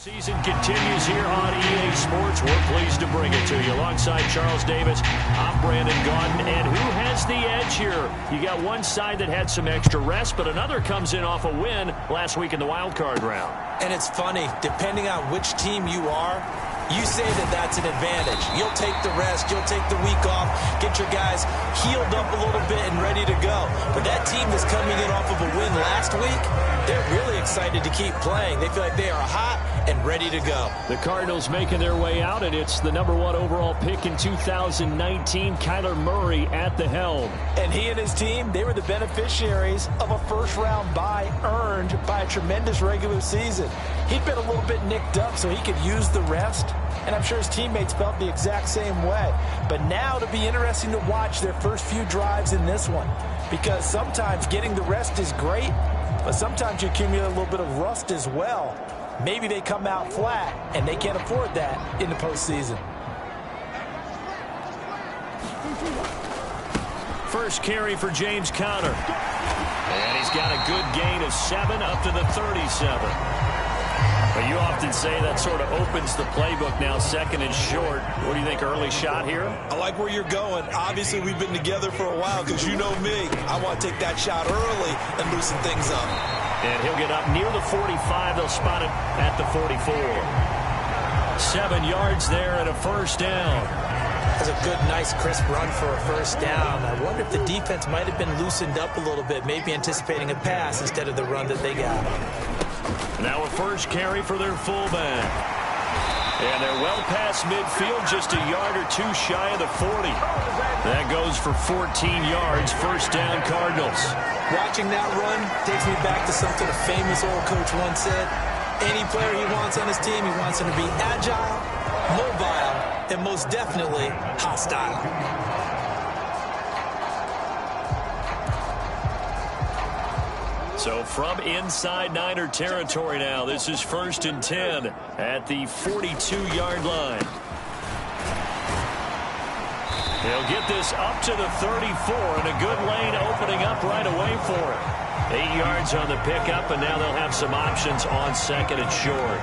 Season continues here on EA Sports. We're pleased to bring it to you. Alongside Charles Davis, I'm Brandon Gaudin. And who has the edge here? You got one side that had some extra rest, but another comes in off a win last week in the wild card round. And it's funny, depending on which team you are, you say that that's an advantage. You'll take the rest, you'll take the week off, get your guys healed up a little bit and ready to go. But that team that's coming in off of a win last week, they're really excited to keep playing. They feel like they are hot and ready to go. The Cardinals making their way out, and it's the #1 overall pick in 2019, Kyler Murray at the helm. And he and his team, they were the beneficiaries of a first-round bye earned by a tremendous regular season. He'd been a little bit nicked up, so he could use the rest, and I'm sure his teammates felt the exact same way. But now it'll be interesting to watch their first few drives in this one, because sometimes getting the rest is great, but sometimes you accumulate a little bit of rust as well. Maybe they come out flat, and they can't afford that in the postseason. First carry for James Conner. And he's got a good gain of 7 up to the 37. But you often say that sort of opens the playbook now, second and short. What do you think, early shot here? I like where you're going. Obviously, we've been together for a while because you know me. I want to take that shot early and loosen things up. And he'll get up near the 45. They'll spot it at the 44. 7 yards there and a first down. That's a good, nice, crisp run for a first down. I wonder if the defense might have been loosened up a little bit, maybe anticipating a pass instead of the run that they got. Now a first carry for their fullback. And they're well past midfield, just a yard or two shy of the 40. That goes for 14 yards, first down Cardinals. Watching that run takes me back to something a famous old coach once said. Any player he wants on his team, he wants him to be agile, mobile, and most definitely hostile. So from inside Niner territory now, this is 1st and 10 at the 42-yard line. They'll get this up to the 34, and a good lane opening up right away for it. 8 yards on the pickup, and now they'll have some options on second and short.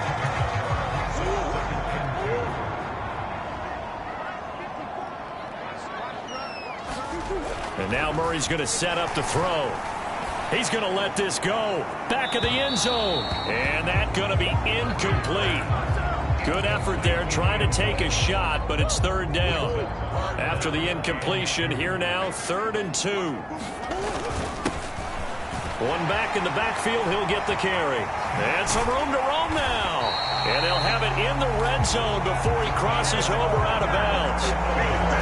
And now Murray's going to set up to throw. He's going to let this go. Back of the end zone. And that's going to be incomplete. Good effort there trying to take a shot, but it's 3rd down. After the incompletion, here now, 3rd and 2. One back in the backfield, he'll get the carry. And some room to roam now. And they'll have it in the red zone before he crosses over out of bounds.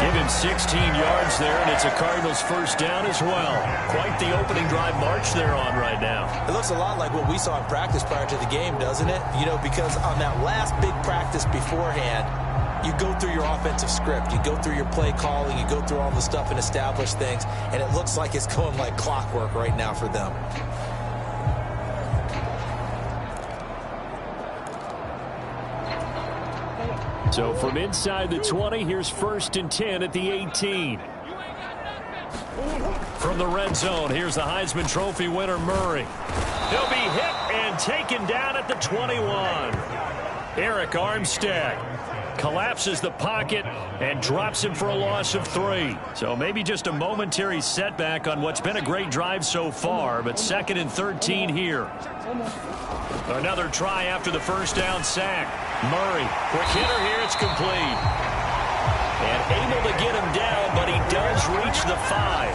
Give him 16 yards there, and it's a Cardinals first down as well. Quite the opening drive march they're on right now. It looks a lot like what we saw in practice prior to the game, doesn't it? You know, because on that last big practice beforehand, you go through your offensive script. You go through your play calling. You go through all the stuff and establish things. And it looks like it's going like clockwork right now for them. So from inside the 20, here's 1st and 10 at the 18. From the red zone, here's the Heisman Trophy winner, Murray. He'll be hit and taken down at the 21. Eric Armstead collapses the pocket and drops him for a loss of 3. So maybe just a momentary setback on what's been a great drive so far, but 2nd and 13 here. Another try after the first down sack. Murray, quick hitter here, it's complete. And able to get him down, but he does reach the 5.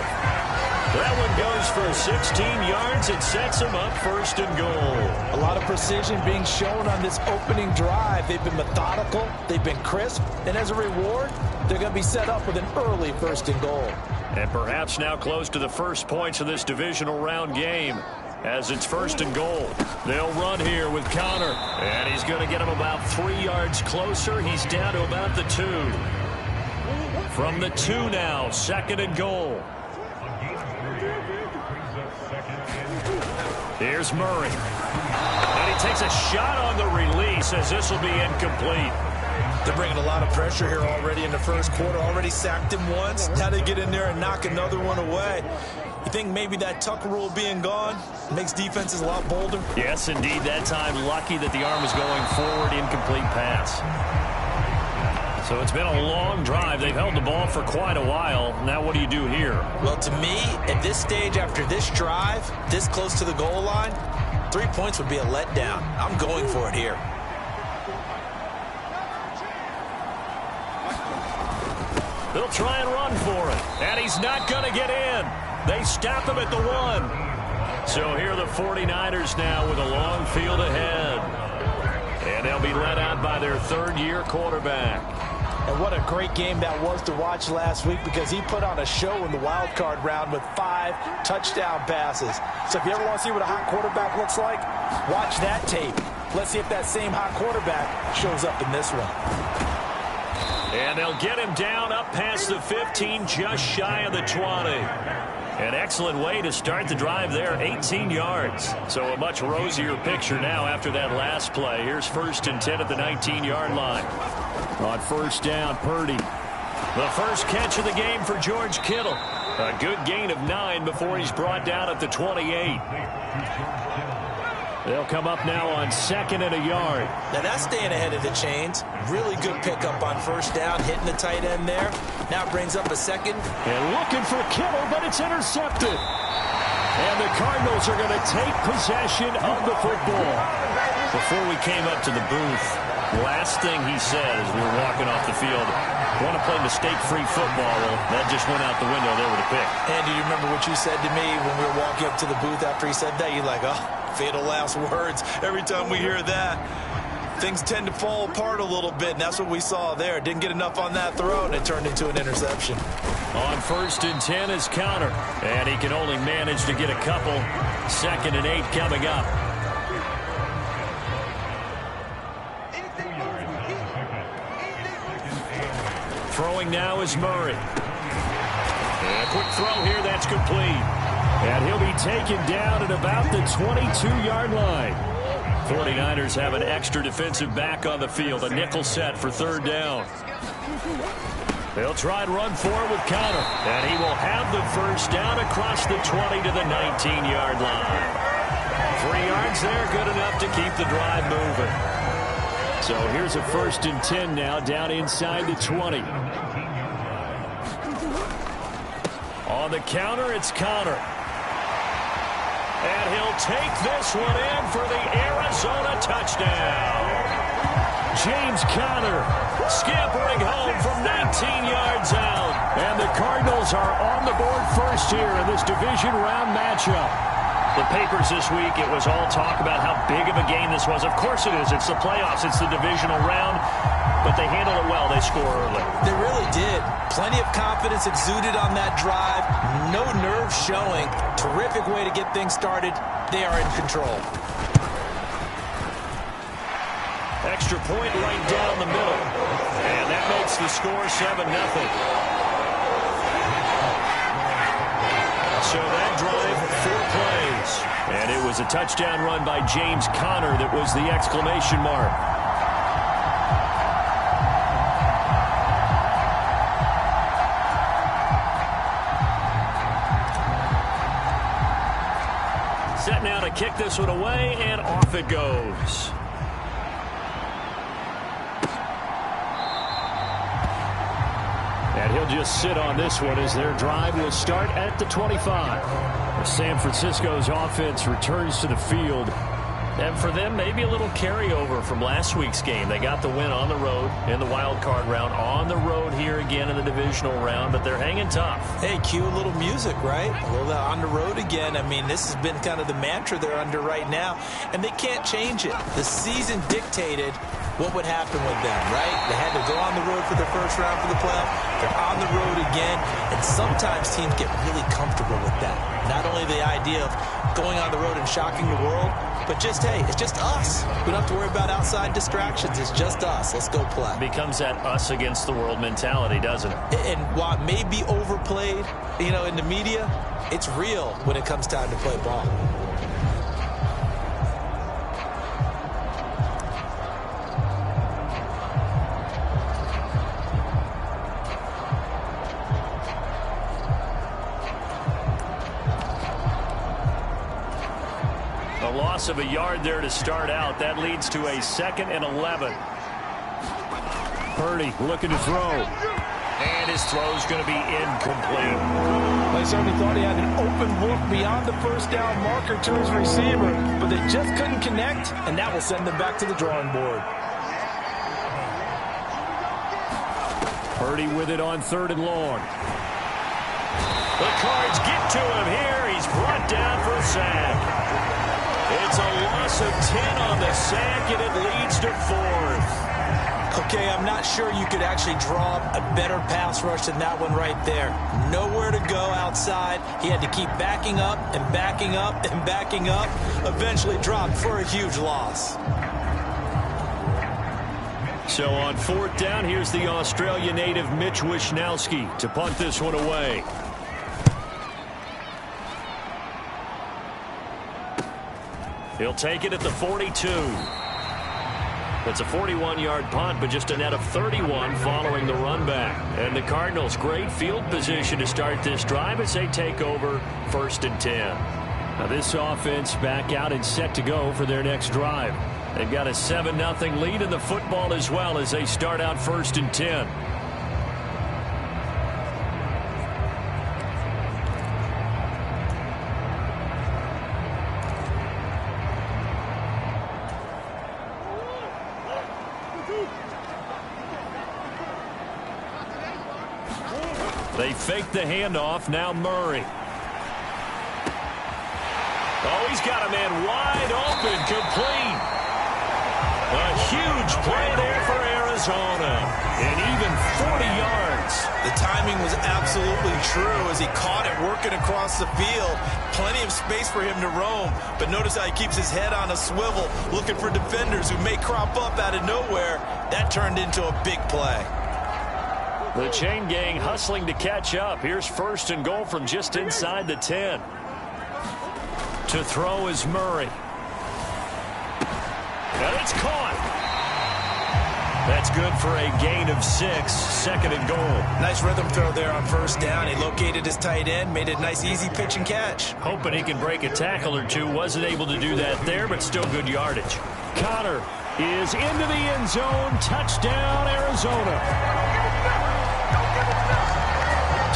That one goes for 16 yards and sets him up 1st and goal. A lot of precision being shown on this opening drive. They've been methodical, they've been crisp, and as a reward, they're going to be set up with an early 1st and goal. And perhaps now close to the first points of this divisional round game, as it's 1st and goal. They'll run here with Conner, and he's going to get him about 3 yards closer. He's down to about the 2. From the 2 now, 2nd and goal. Here's Murray. And he takes a shot on the release as this will be incomplete. They're bringing a lot of pressure here already in the first quarter. Already sacked him once. Now they get in there and knock another one away. You think maybe that tuck rule being gone makes defenses a lot bolder? Yes, indeed. That time, lucky that the arm was going forward, incomplete pass. So it's been a long drive. They've held the ball for quite a while. Now what do you do here? Well, to me, at this stage, after this drive, this close to the goal line, 3 points would be a letdown. I'm going for it here. They'll try and run for it. And he's not going to get in. They stop him at the 1. So here are the 49ers now with a long field ahead. And they'll be led out by their third-year quarterback. And what a great game that was to watch last week, because he put on a show in the wild card round with 5 touchdown passes. So if you ever want to see what a hot quarterback looks like, watch that tape. Let's see if that same hot quarterback shows up in this one. And they'll get him down up past the 15, just shy of the 20. An excellent way to start the drive there, 18 yards. So a much rosier picture now after that last play. Here's 1st and 10 at the 19-yard line. On first down, Purdy. The first catch of the game for George Kittle. A good gain of 9 before he's brought down at the 28. They'll come up now on 2nd and a yard. Now that's staying ahead of the chains. Really good pickup on first down, hitting the tight end there. Now brings up a 2nd. And looking for Kittle, but it's intercepted. And the Cardinals are going to take possession of the football. Before we came up to the booth, last thing he said as we were walking off the field, want to play mistake-free football. Well, that just went out the window there with a pick. And do you remember what you said to me when we were walking up to the booth after he said that? You're like, oh, fatal last words. Every time we hear that, things tend to fall apart a little bit, and that's what we saw there. Didn't get enough on that throw, and it turned into an interception. On 1st and 10 is Counter, and he can only manage to get a couple. 2nd and 8 coming up. Throwing now is Murray. And a quick throw here, that's complete. And he'll be taken down at about the 22-yard line. 49ers have an extra defensive back on the field, a nickel set for 3rd down. They'll try and run for it with Counter. And he will have the first down across the 20 to the 19-yard line. 3 yards there, good enough to keep the drive moving. So here's a 1st and 10 now, down inside the 20. On the counter, it's Conner. And he'll take this one in for the Arizona touchdown. James Conner scampering home from 19 yards out. And the Cardinals are on the board first here in this division round matchup. The papers this week, it was all talk about how big of a game this was. Of course it is. It's the playoffs. It's the divisional round. But they handled it well. They score early. They really did. Plenty of confidence exuded on that drive. No nerves showing. Terrific way to get things started. They are in control. Extra point right down the middle. And that makes the score 7-0. So that drive, 4 plays. And it was a touchdown run by James Conner that was the exclamation mark. Set now to kick this one away, and off it goes. And he'll just sit on this one as their drive will start at the 25. San Francisco's offense returns to the field. And for them, maybe a little carryover from last week's game. They got the win on the road in the wild card round, on the road here again in the divisional round, but they're hanging tough. Hey, cue a little music, right? A little on the road again. I mean, this has been kind of the mantra they're under right now, and they can't change it. The season dictated what would happen with them, right? They had to go on the road for their first round for the playoff. They're on the road again, and sometimes teams get really comfortable with that. Not only the idea of going on the road and shocking the world, but just, hey, it's just us. We don't have to worry about outside distractions. It's just us. Let's go play. Becomes that us against the world mentality, doesn't it? And while it may be overplayed, you know, in the media, it's real when it comes time to play ball. loss of a yard there to start out. That leads to a 2nd and 11. Purdy looking to throw. And his throw's going to be incomplete. They certainly thought he had an open look beyond the first down marker to his receiver, but they just couldn't connect, and that will send them back to the drawing board. Purdy with it on 3rd and long. The Cards get to him here. He's brought down for a sack. It's a loss of 10 on the sack, and it leads to 4th. Okay, I'm not sure you could actually draw a better pass rush than that one right there. Nowhere to go outside. He had to keep backing up and backing up and backing up. Eventually dropped for a huge loss. So on 4th down, here's the Australia native Mitch Wishnowsky to punt this one away. He'll take it at the 42. It's a 41-yard punt, but just a net of 31 following the run back. And the Cardinals, great field position to start this drive as they take over 1st and 10. Now this offense back out and set to go for their next drive. They've got a 7-0 lead in the football as well as they start out 1st and 10. They fake the handoff. Now Murray. Oh, he's got a man wide open, complete. A huge play there for Arizona. And even 40 yards. The timing was absolutely true as he caught it working across the field. Plenty of space for him to roam. But notice how he keeps his head on a swivel, looking for defenders who may crop up out of nowhere. That turned into a big play. The chain gang hustling to catch up. Here's 1st and goal from just inside the 10. To throw is Murray. And it's caught. That's good for a gain of 6. 2nd and goal. Nice rhythm throw there on 1st down. He located his tight end, made it a nice easy pitch and catch. Hoping he can break a tackle or two. Wasn't able to do that there, but still good yardage. Connor is into the end zone. Touchdown, Arizona.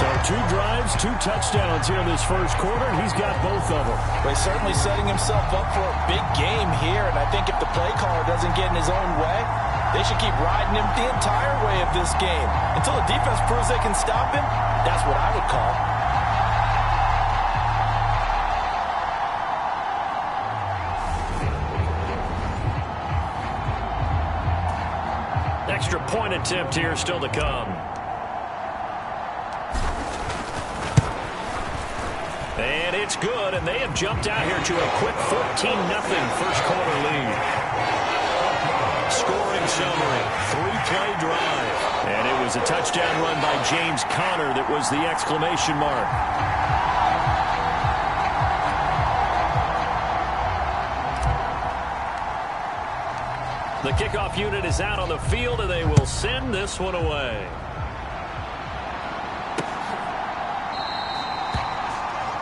So 2 drives, 2 touchdowns here in this first quarter, and he's got both of them. But he's certainly setting himself up for a big game here, and I think if the play caller doesn't get in his own way, they should keep riding him the entire way of this game. Until the defense proves they can stop him, that's what I would call. Extra point attempt here still to come. And it's good, and they have jumped out here to a quick 14-0 first quarter lead. Scoring summary, 3-play drive. And it was a touchdown run by James Conner that was the exclamation mark. The kickoff unit is out on the field, and they will send this one away.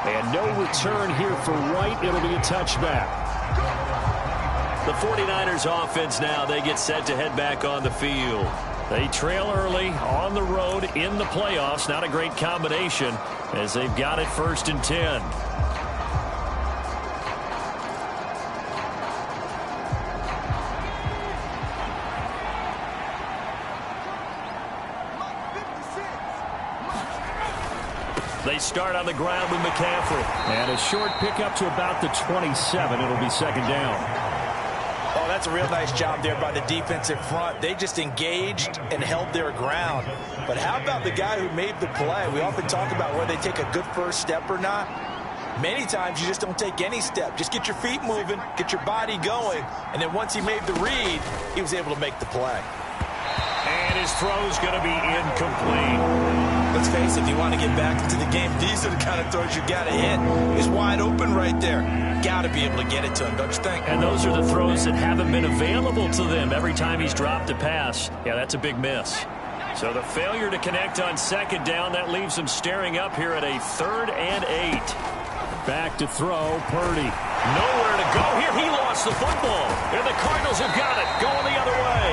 And no return here for Wright. It'll be a touchback. The 49ers offense now, they get set to head back on the field. They trail early on the road in the playoffs. Not a great combination as they've got it 1st and 10. They start on the ground with McCaffrey. And a short pickup to about the 27. It'll be 2nd down. Oh, that's a real nice job there by the defensive front. They just engaged and held their ground. But how about the guy who made the play? We often talk about whether they take a good first step or not. Many times you just don't take any step. Just get your feet moving, get your body going. And then once he made the read, he was able to make the play. And his throw's going to be incomplete. Let's face it, if you want to get back into the game, these are the kind of throws you got to hit. He's wide open right there. Got to be able to get it to him, don't you think? And those are the throws that haven't been available to them every time he's dropped a pass. Yeah, that's a big miss. So the failure to connect on 2nd down, that leaves him staring up here at a 3rd and 8. Back to throw, Purdy. Nowhere to go here. He lost the football. And the Cardinals have got it. Going the other way.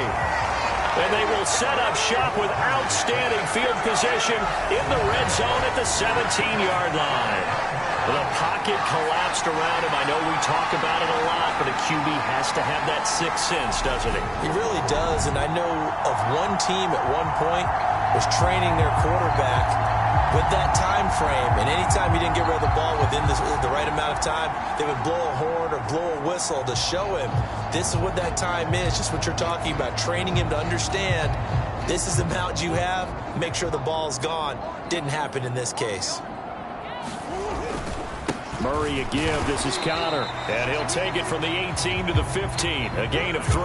And they will set up shop with outstanding field position in the red zone at the 17-yard line. The pocket collapsed around him. I know we talk about it a lot, but a QB has to have that sixth sense, doesn't he? He really does, and I know of one team at one point was training their quarterback with that time frame, and anytime he didn't get rid of the ball within the right amount of time, they would blow a horn or blow a whistle to show him this is what that time is, just what you're talking about, training him to understand this is the amount you have, make sure the ball's gone. Didn't happen in this case. Murray a give. This is Connor. And he'll take it from the 18 to the 15. A gain of 3.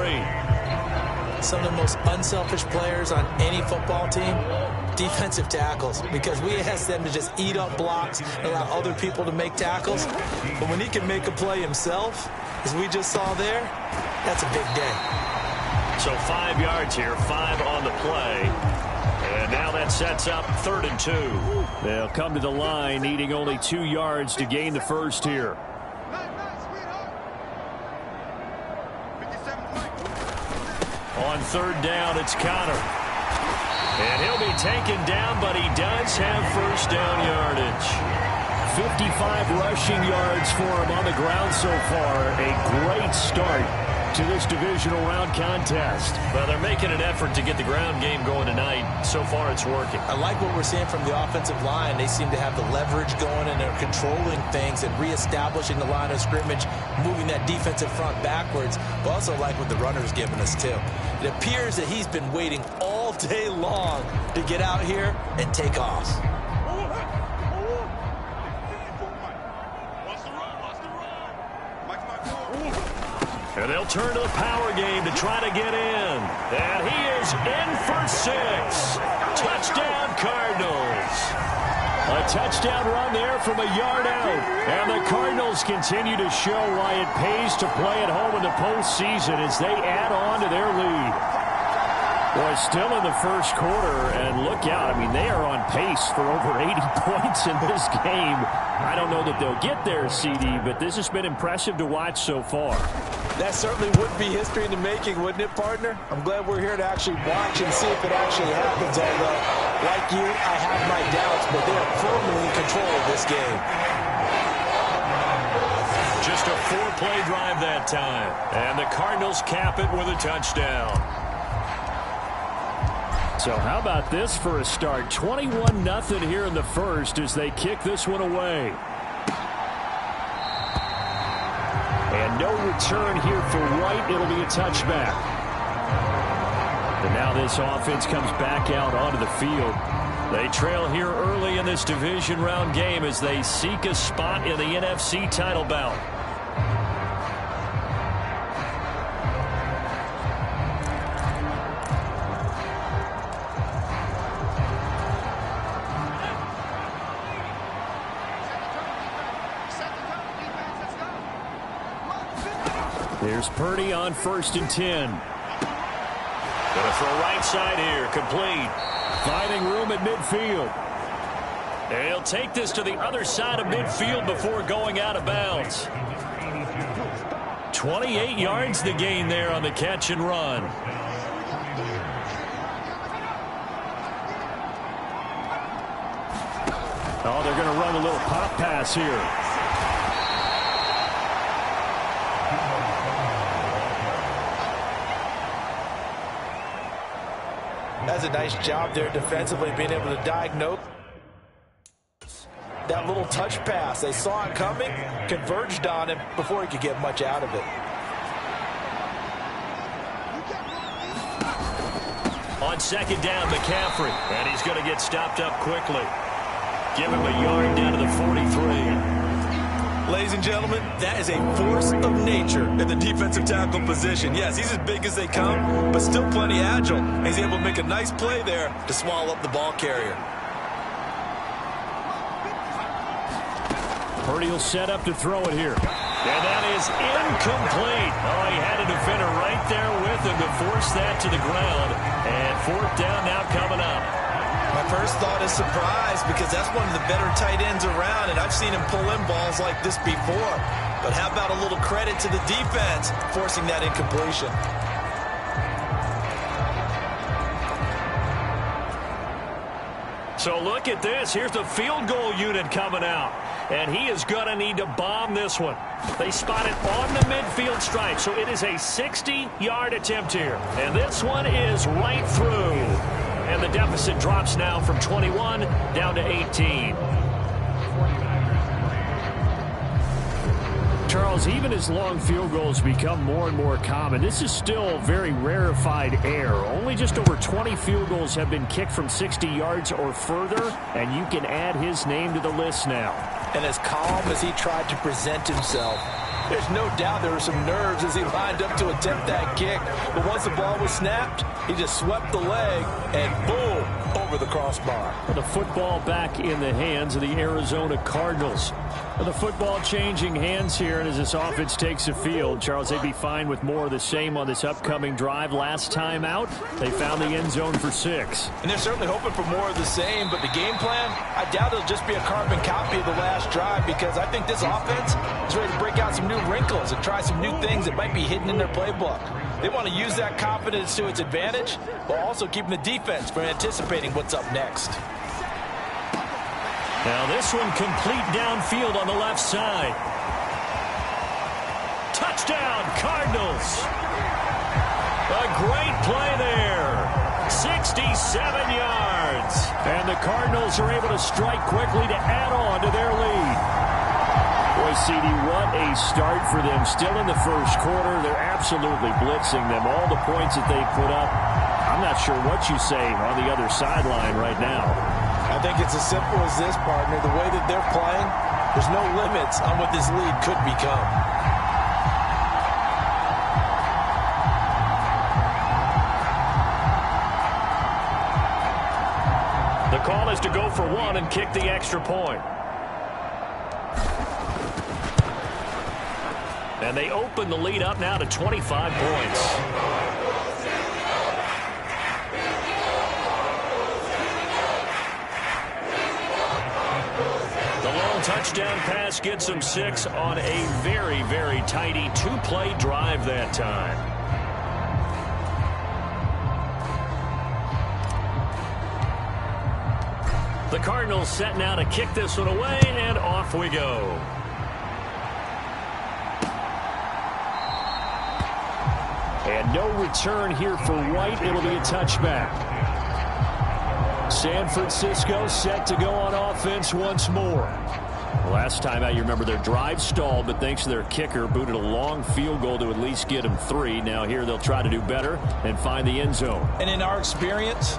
Some of the most unselfish players on any football team, defensive tackles, because we ask them to just eat up blocks and allow other people to make tackles. But when he can make a play himself, as we just saw there, that's a big day. So 5 yards here, 5 on the play. And now that sets up 3rd and 2. They'll come to the line needing only 2 yards to gain the first here. On 3rd down, it's Connor. And he'll be taken down, but he does have first down yardage. 55 rushing yards for him on the ground so far. A great start to this divisional round contest. Well, they're making an effort to get the ground game going tonight. So far, it's working. I like what we're seeing from the offensive line. They seem to have the leverage going, and they're controlling things and reestablishing the line of scrimmage, moving that defensive front backwards. But also like what the runner's giving us, too. It appears that he's been waiting all day long to get out here and take off. And they'll turn to the power game to try to get in. And he is in for 6. Touchdown, Cardinals. A touchdown run there from a yard out. And the Cardinals continue to show why it pays to play at home in the postseason as they add on to their lead. Well, still in the first quarter, and look out. I mean, they are on pace for over 80 points in this game. I don't know that they'll get there, CD, but this has been impressive to watch so far. That certainly would be history in the making, wouldn't it, partner? I'm glad we're here to actually watch and see if it actually happens. Although, like you, I have my doubts, but they are firmly in control of this game. Just a 4-play drive that time. And the Cardinals cap it with a touchdown. So how about this for a start? 21-0 here in the first as they kick this one away. And no return here for Wright. It'll be a touchback. And now this offense comes back out onto the field. They trail here early in this division round game as they seek a spot in the NFC title bout. Here's Purdy on 1st and 10. Gonna throw right side here, complete. Finding room at midfield. And he'll take this to the other side of midfield before going out of bounds. 28 yards the gain there on the catch and run. Oh, they're going to run a little pop pass here. That's a nice job there defensively, being able to diagnose that little touch pass. They saw it coming, converged on him before he could get much out of it. On 2nd down, McCaffrey, and he's going to get stopped up quickly. Give him a yard down to the 43. Ladies and gentlemen, that is a force of nature in the defensive tackle position. Yes, he's as big as they come, but still plenty agile. He's able to make a nice play there to swallow up the ball carrier. Purdy will set up to throw it here. And that is incomplete. Oh, he had a defender right there with him to force that to the ground. And 4th down now coming up. My first thought is surprise, because that's one of the better tight ends around, and I've seen him pull in balls like this before. But how about a little credit to the defense forcing that incompletion? So look at this. Here's the field goal unit coming out. And he is going to need to bomb this one. They spot it on the midfield stripe. So it is a 60-yard attempt here. And this one is right through. And the deficit drops now from 21 down to 18. Charles, even as long field goals become more and more common, this is still very rarefied air. Only just over 20 field goals have been kicked from 60 yards or further, and you can add his name to the list now. And as calm as he tried to present himself, there's no doubt there were some nerves as he lined up to attempt that kick. But once the ball was snapped, he just swept the leg and boom, over the crossbar. The football back in the hands of the Arizona Cardinals. The football changing hands here, and as this offense takes the field, Charles, they'd be fine with more of the same on this upcoming drive. Last time out, they found the end zone for 6. And they're certainly hoping for more of the same, but the game plan, I doubt it'll just be a carbon copy of the last drive, because I think this offense is ready to break out some new wrinkles and try some new things that might be hidden in their playbook. They want to use that confidence to its advantage, while also keeping the defense from anticipating what's up next. Now this one complete downfield on the left side. Touchdown, Cardinals. A great play there. 67 yards. And the Cardinals are able to strike quickly to add on to their lead. Boy, CD, what a start for them. Still in the first quarter, they're absolutely blitzing them. All the points that they put up, I'm not sure what you say on the other sideline right now. I think it's as simple as this, partner. The way that they're playing, there's no limits on what this lead could become. The call is to go for one and kick the extra point. And they open the lead up now to 25 points. Touchdown pass gets them 6 on a very, very tidy 2-play drive that time. The Cardinals set now to kick this one away, and off we go. And no return here for White. It'll be a touchback. San Francisco set to go on offense once more. Last time out, you remember their drive stalled, but thanks to their kicker, booted a long field goal to at least get them 3. Now here they'll try to do better and find the end zone. And in our experience,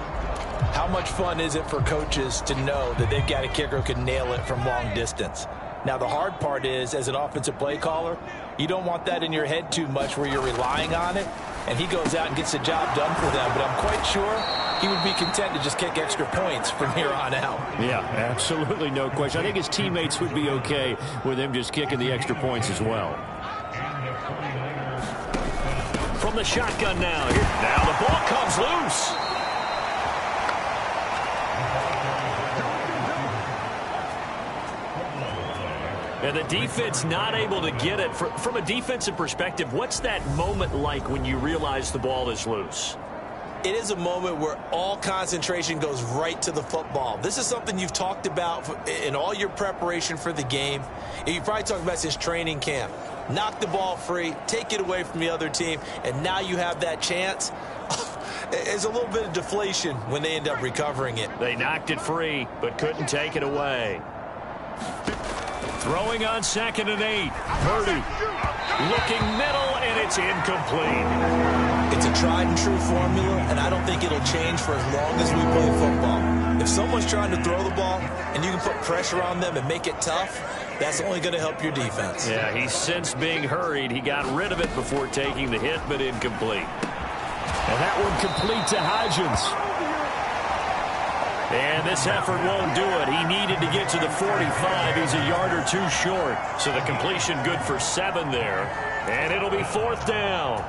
how much fun is it for coaches to know that they've got a kicker who can nail it from long distance? Now the hard part is, as an offensive play caller, you don't want that in your head too much where you're relying on it, and he goes out and gets the job done for them. But I'm quite sure he would be content to just kick extra points from here on out. Yeah, absolutely no question. I think his teammates would be okay with him just kicking the extra points as well. From the shotgun now. Now the ball comes loose. And the defense not able to get it. From a defensive perspective, what's that moment like when you realize the ball is loose? It is a moment where all concentration goes right to the football. This is something you've talked about in all your preparation for the game. And you probably talked about since training camp. Knock the ball free, take it away from the other team, and now you have that chance. It's a little bit of deflation when they end up recovering it. They knocked it free, but couldn't take it away. Throwing on 2nd and 8. Purdy looking middle, and it's incomplete. It's a tried and true formula, and I don't think it'll change for as long as we play football. If someone's trying to throw the ball and you can put pressure on them and make it tough, that's only going to help your defense. Yeah, he's since being hurried. He got rid of it before taking the hit, but incomplete. And that one complete to Hodgins. And this effort won't do it. He needed to get to the 45. He's a yard or 2 short. So the completion good for 7 there. And it'll be 4th down.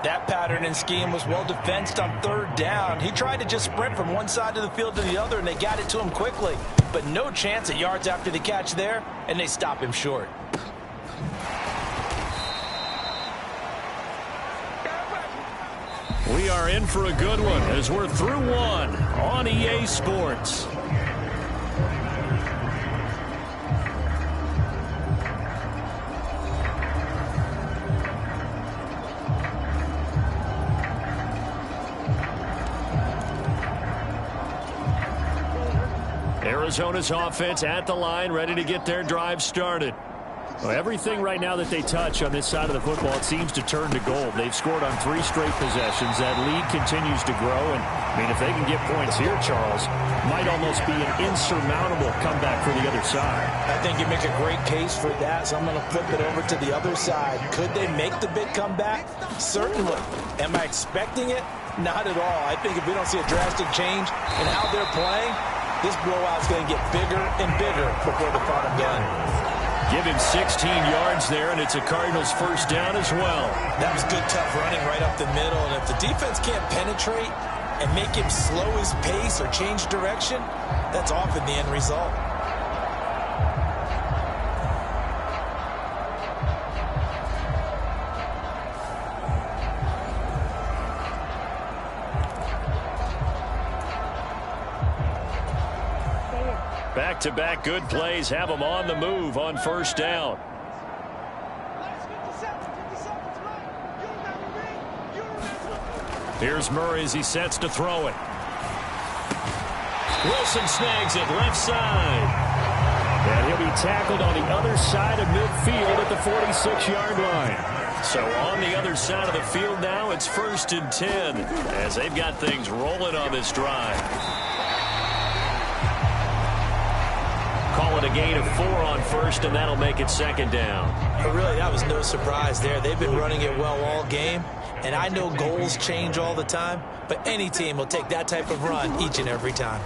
That pattern and scheme was well defensed on third down. He tried to just sprint from one side of the field to the other, and they got it to him quickly. But no chance at yards after the catch there, and they stop him short. We are in for a good one as we're through one on EA Sports. Arizona's offense at the line, ready to get their drive started. Well, everything right now that they touch on this side of the football, it seems to turn to gold. They've scored on 3 straight possessions. That lead continues to grow. And, I mean, if they can get points here, Charles, might almost be an insurmountable comeback for the other side. I think you make a great case for that, so I'm going to flip it over to the other side. Could they make the big comeback? Certainly. Am I expecting it? Not at all. I think if we don't see a drastic change in how they're playing, this blowout is going to get bigger and bigger before the bottom gun. Give him 16 yards there, and it's a Cardinals first down as well. That was good, tough running right up the middle. And if the defense can't penetrate and make him slow his pace or change direction, that's often the end result. Back-to-back good plays have them on the move on first down. Here's Murray as he sets to throw it. Wilson snags it left side. And he'll be tackled on the other side of midfield at the 46-yard line. So on the other side of the field now, it's 1st and 10 as they've got things rolling on this drive. Call it a gain of 4 on first, and that'll make it 2nd down. But really, that was no surprise there. They've been running it well all game, and I know goals change all the time, but any team will take that type of run each and every time.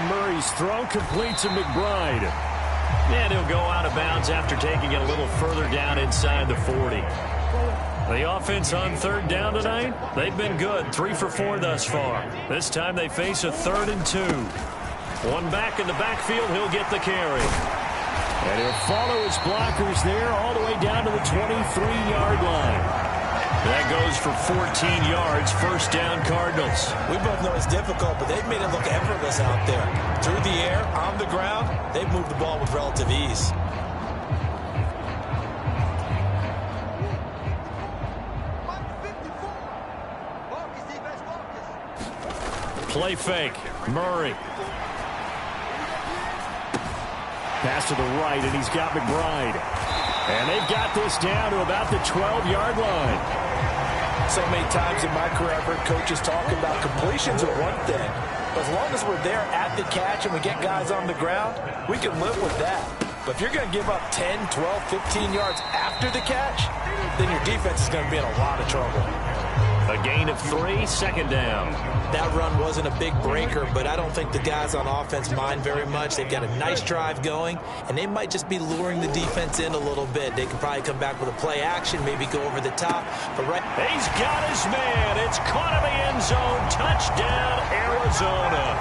Murray's throw complete to McBride. And he'll go out of bounds after taking it a little further down inside the 40. The offense on 3rd down tonight, they've been good. 3 for 4 thus far. This time they face a 3rd and 2. One back in the backfield, he'll get the carry. And he'll follow his blockers there all the way down to the 23-yard line. That goes for 14 yards, first down Cardinals. We both know it's difficult, but they've made it look effortless out there. Through the air, on the ground, they've moved the ball with relative ease. Play fake, Murray. Pass to the right, and he's got McBride. And they've got this down to about the 12-yard line. So many times in my career, I've heard coaches talk about completions are one thing. But as long as we're there at the catch and we get guys on the ground, we can live with that. But if you're going to give up 10, 12, 15 yards after the catch, then your defense is going to be in a lot of trouble. A gain of 3, 2nd down. That run wasn't a big breaker, but I don't think the guys on offense mind very much. They've got a nice drive going, and they might just be luring the defense in a little bit. They can probably come back with a play action, maybe go over the top. But right, he's got his man. It's caught in the end zone. Touchdown, Arizona.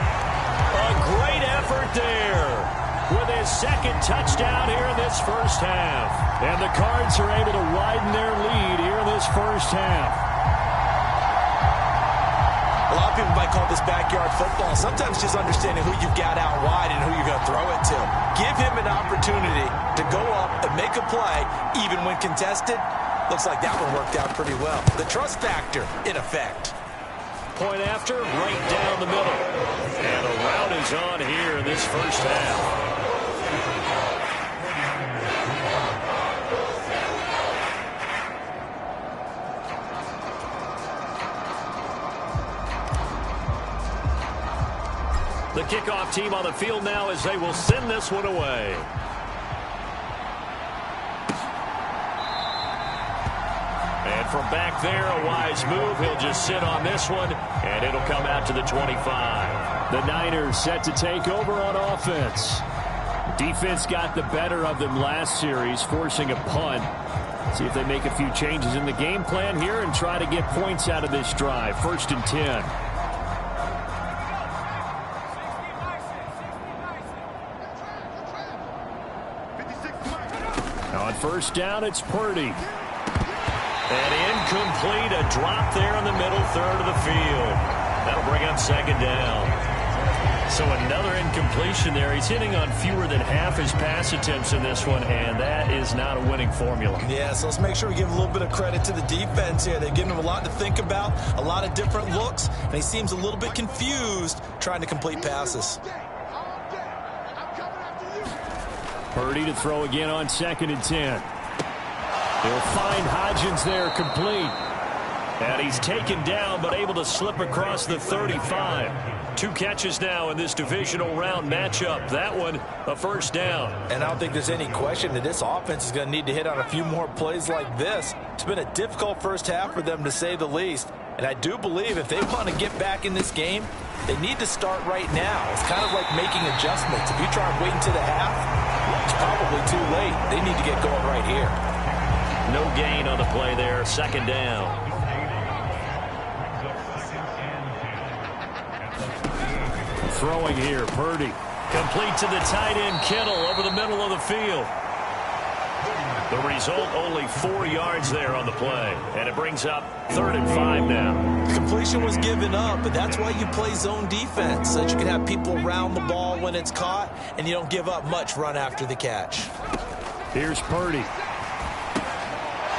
A great effort there with his 2nd touchdown here in this first half. And the Cards are able to widen their lead here in this first half. A lot of people might call this backyard football. Sometimes just understanding who you've got out wide and who you're going to throw it to. Give him an opportunity to go up and make a play, even when contested. Looks like that one worked out pretty well. The trust factor in effect. Point after, right down the middle. And a rout is on here in this first half. The kickoff team on the field now as they will send this one away. And from back there, a wise move. He'll just sit on this one, and it'll come out to the 25. The Niners set to take over on offense. Defense got the better of them last series, forcing a punt. See if they make a few changes in the game plan here and try to get points out of this drive. 1st and 10. On 1st down, it's Purdy. And incomplete, a drop there in the middle third of the field. That'll bring up 2nd down. So another incompletion there. He's hitting on fewer than half his pass attempts in this one, and that is not a winning formula. Yeah, so let's make sure we give a little bit of credit to the defense here. They're giving him a lot to think about, a lot of different looks, and he seems a little bit confused trying to complete passes. Purdy to throw again on 2nd and 10. He'll find Hodgins there complete. And he's taken down but able to slip across the 35. 2 catches now in this divisional round matchup. That one a 1st down. And I don't think there's any question that this offense is going to need to hit on a few more plays like this. It's been a difficult first half for them, to say the least. And I do believe if they want to get back in this game, they need to start right now. It's kind of like making adjustments. If you try and wait until the half, it's probably too late. They need to get going right here. No gain on the play there. 2nd down. Throwing here, Purdy. Complete to the tight end, Kittle, over the middle of the field. The result, only 4 yards there on the play. And it brings up 3rd and 5 now. Completion was given up, but that's why you play zone defense, so that you can have people around the ball when it's caught, and you don't give up much run after the catch. Here's Purdy.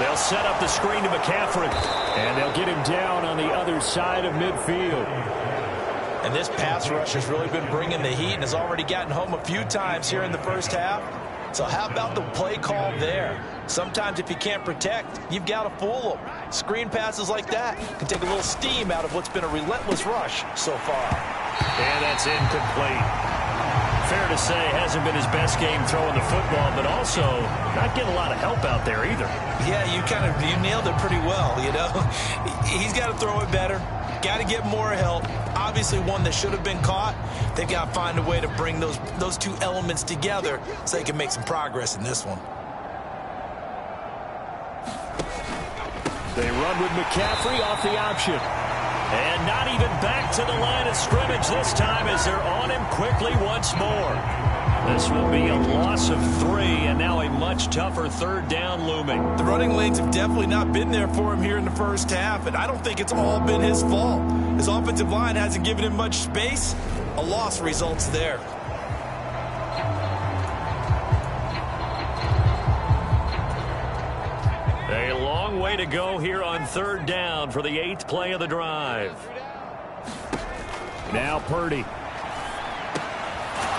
They'll set up the screen to McCaffrey, and they'll get him down on the other side of midfield. And this pass rush has really been bringing the heat and has already gotten home a few times here in the first half. So how about the play call there? Sometimes if you can't protect, you've got to fool them. Screen passes like that can take a little steam out of what's been a relentless rush so far. And that's incomplete. Fair to say, hasn't been his best game throwing the football, but also not getting a lot of help out there either. Yeah, you nailed it pretty well, you know. He's got to throw it better. Got to get more help. Obviously one that should have been caught. They've got to find a way to bring those 2 elements together so they can make some progress in this one. They run with McCaffrey off the option. And not even back to the line of scrimmage this time as they're on him quickly once more. This will be a loss of 3, and now a much tougher 3rd down looming. The running lanes have definitely not been there for him here in the first half, and I don't think it's all been his fault. His offensive line hasn't given him much space. A loss results there. A long way to go here on 3rd down for the 8th play of the drive. Now Purdy.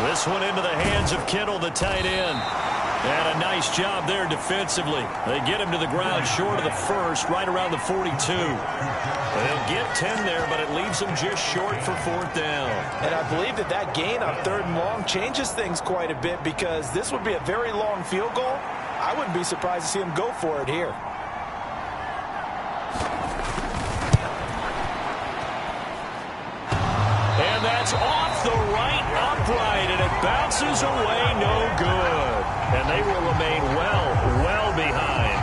This one into the hands of Kittle, the tight end. And a nice job there defensively. They get him to the ground short of the 1st, right around the 42. They'll get 10 there, but it leaves them just short for 4th down. And I believe that gain on 3rd and long changes things quite a bit, because this would be a very long field goal. I wouldn't be surprised to see him go for it here. And that's off the right upright, and it bounces away, no good. And they will remain well behind.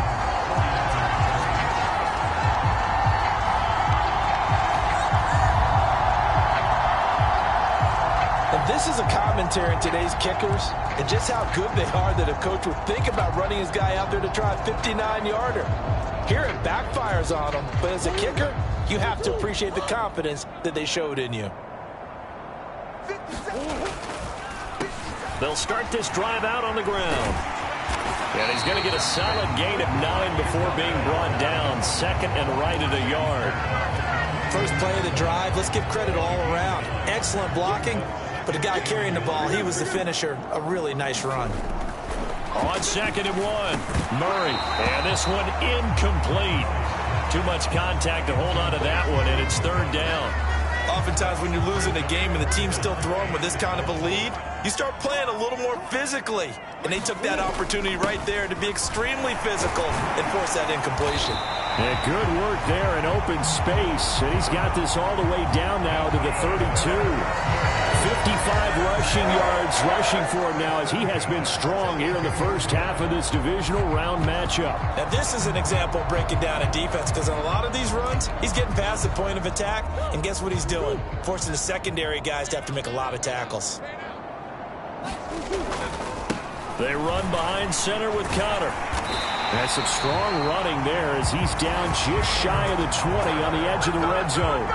And this is a commentary in today's kickers, and just how good they are that a coach would think about running his guy out there to try a 59-yarder. Here it backfires on him, but as a kicker, you have to appreciate the confidence that they showed in you. They'll start this drive out on the ground. And he's going to get a solid gain of 9 before being brought down. 2nd and right at a yard. First play of the drive, let's give credit all around. Excellent blocking, but the guy carrying the ball, he was the finisher. A really nice run. On 2nd and 1, Murray. And this one incomplete. Too much contact to hold on to that one, and it's 3rd down. Oftentimes when you're losing a game and the team's still throwing with this kind of a lead, you start playing a little more physically. And they took that opportunity right there to be extremely physical and force that incompletion. Yeah, good work there in open space. And he's got this all the way down now to the 32. 55 rushing yards rushing for him now as he has been strong here in the first half of this divisional round matchup. Now this is an example of breaking down a defense, because on a lot of these runs, he's getting past the point of attack, and guess what he's doing? Forcing the secondary guys to have to make a lot of tackles. They run behind center with Connor. That's some strong running there as he's down just shy of the 20 on the edge of the red zone.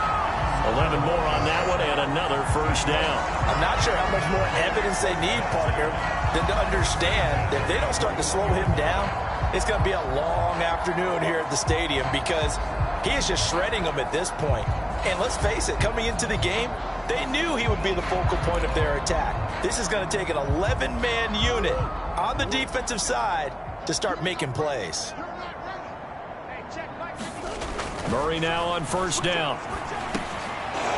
11 more on that one and another first down. I'm not sure how much more evidence they need, partner, than to understand that if they don't start to slow him down, it's going to be a long afternoon here at the stadium, because he is just shredding them at this point. And let's face it, coming into the game, they knew he would be the focal point of their attack. This is going to take an 11-man unit on the defensive side to start making plays. Murray now on first down.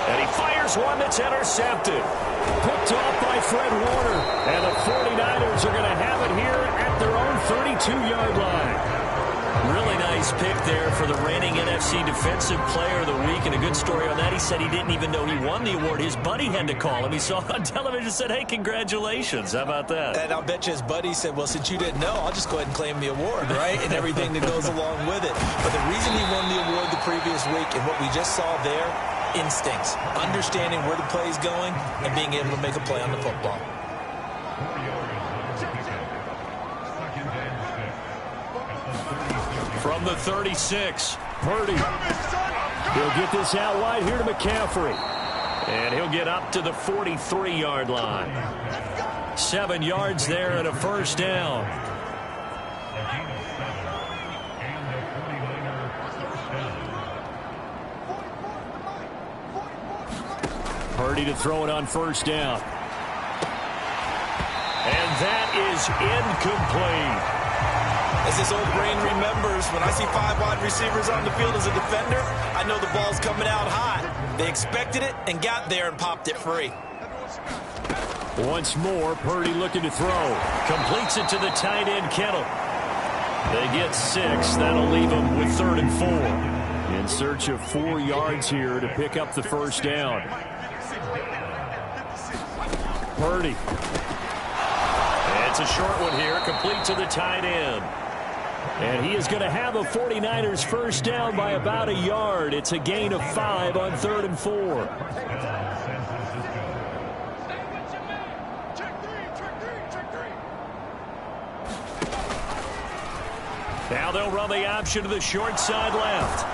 And he fires one that's intercepted. Picked off by Fred Warner. And the 49ers are going to have it here at their own 32-yard line. Really nice pick there for the reigning NFC Defensive Player of the Week. And a good story on that. He said he didn't even know he won the award. His buddy had to call him. He saw it on television and said, hey, congratulations. How about that? And I'll bet you his buddy said, well, since you didn't know, I'll just go ahead and claim the award, right? And everything that goes along with it. But the reason he won the award the previous week, and what we just saw there, instincts, understanding where the play is going, and being able to make a play on the football. From the 36, Purdy. He'll get this out wide here to McCaffrey. And he'll get up to the 43-yard line. 7 yards there and a first down. Purdy to throw it on first down. And that is incomplete. As this old brain remembers, when I see 5 wide receivers on the field as a defender, I know the ball's coming out hot. They expected it and got there and popped it free. Once more, Purdy looking to throw. Completes it to the tight end, Kittle. They get 6. That'll leave them with 3rd and 4. In search of 4 yards here to pick up the first down. Purdy. It's a short one here, complete to the tight end. And he is going to have a 49ers first down by about a yard. It's a gain of 5 on 3rd and 4. Now they'll run the option to the short side left.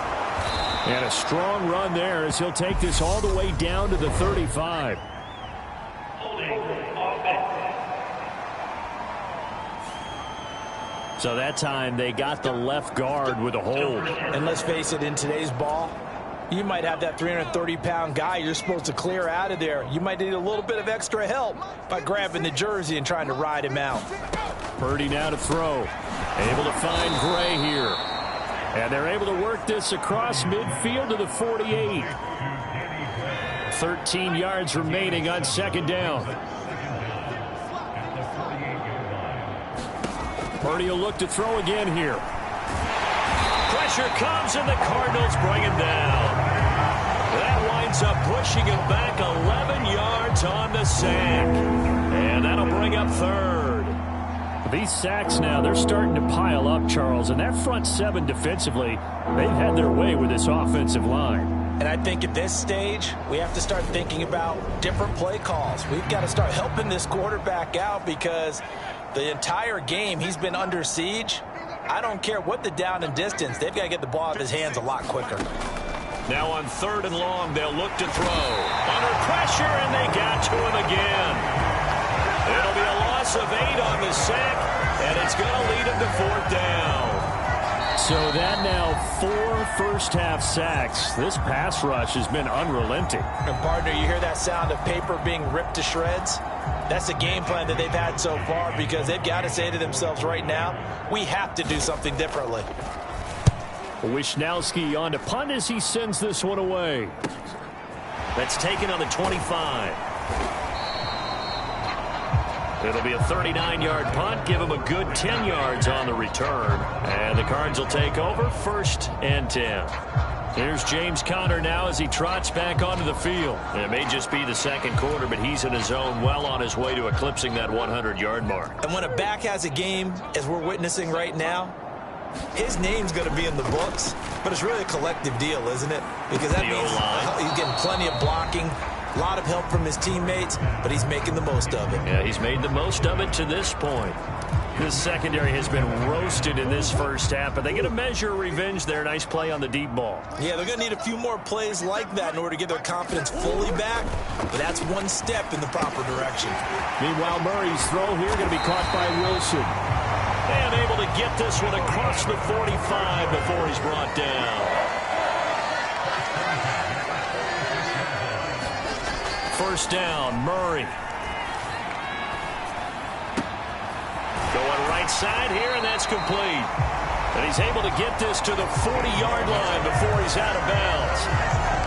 And a strong run there as he'll take this all the way down to the 35. So that time they got the left guard with a hold. And let's face it, in today's ball, you might have that 330-pound guy you're supposed to clear out of there. You might need a little bit of extra help by grabbing the jersey and trying to ride him out. Purdy now to throw. Able to find Gray here. And they're able to work this across midfield to the 48. 13 yards remaining on second down. Purdy will look to throw again here. Pressure comes and the Cardinals bring him down. That winds up pushing him back 11 yards on the sack. And that'll bring up 3rd. These sacks now, they're starting to pile up, Charles. And that front 7 defensively, they've had their way with this offensive line. And I think at this stage, we have to start thinking about different play calls. We've got to start helping this quarterback out because the entire game he's been under siege. I don't care what the down and distance. They've got to get the ball out of his hands a lot quicker. Now on 3rd and long, they'll look to throw. Under pressure, and they got to him again. It'll be a loss of 8 on the sack, and it's going to lead him to 4th down. So that now 4 first-half sacks. This pass rush has been unrelenting. And, partner, you hear that sound of paper being ripped to shreds? That's the game plan that they've had so far because they've got to say to themselves right now, we have to do something differently. Wishnowski on to punt as he sends this one away. That's taken on the 25. It'll be a 39-yard punt. Give him a good 10 yards on the return. And the Cards will take over 1st and 10. Here's James Conner now as he trots back onto the field. It may just be the second quarter, but he's in his zone, well on his way to eclipsing that 100-yard mark. And when a back has a game, as we're witnessing right now, his name's going to be in the books, but it's really a collective deal, isn't it? Because that means he's getting plenty of blocking, a lot of help from his teammates, but he's making the most of it. Yeah, he's made the most of it to this point. This secondary has been roasted in this first half, but they get a measure of revenge there. Nice play on the deep ball. Yeah, they're going to need a few more plays like that in order to get their confidence fully back, but that's one step in the proper direction. Meanwhile, Murray's throw here going to be caught by Wilson. And able to get this one across the 45 before he's brought down. First down, Murray. Going right side here, and that's complete. And he's able to get this to the 40-yard line before he's out of bounds.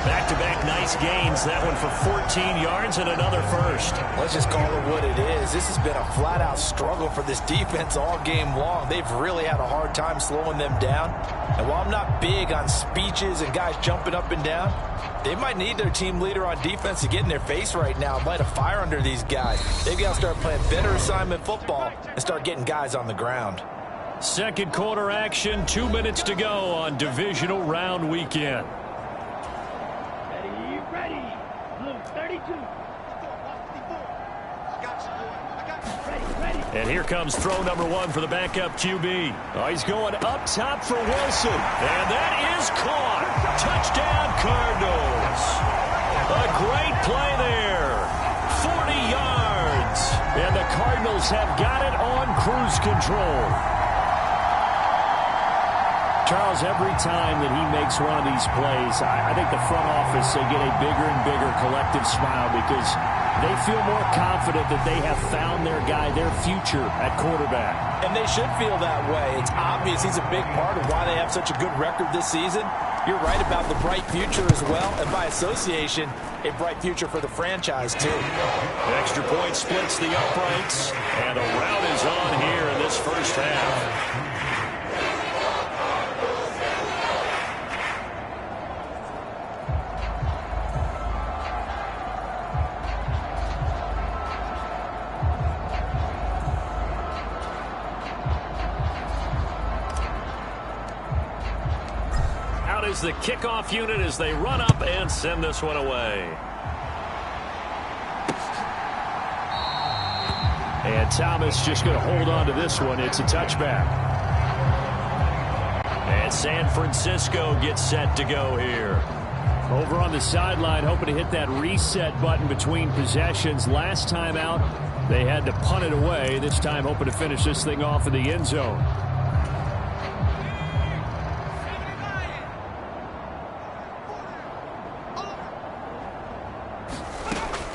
Back-to-back nice gains. That one for 14 yards and another first. Let's just call it what it is. This has been a flat-out struggle for this defense all game long. They've really had a hard time slowing them down. And while I'm not big on speeches and guys jumping up and down, they might need their team leader on defense to get in their face right now and light a fire under these guys. They've got to start playing better assignment football and start getting guys on the ground. Second quarter action, 2 minutes to go on divisional round weekend. Ready. Blue 32. And here comes throw number one for the backup QB. Oh, he's going up top for Wilson. And that is caught. Touchdown, Cardinals. A great play there. 40 yards. And the Cardinals have got it on cruise control. Charles, every time that he makes one of these plays, I think the front office, they get a bigger and bigger collective smile because they feel more confident that they have found their guy, their future at quarterback. And they should feel that way. It's obvious he's a big part of why they have such a good record this season. You're right about the bright future as well, and by association, a bright future for the franchise, too. Extra point splits the uprights, and a rout is on here in this first half. Is the kickoff unit as they run up and send this one away. And Thomas just going to hold on to this one. It's a touchback. And San Francisco gets set to go here. Over on the sideline, hoping to hit that reset button between possessions. Last time out, they had to punt it away. This time, hoping to finish this thing off in the end zone.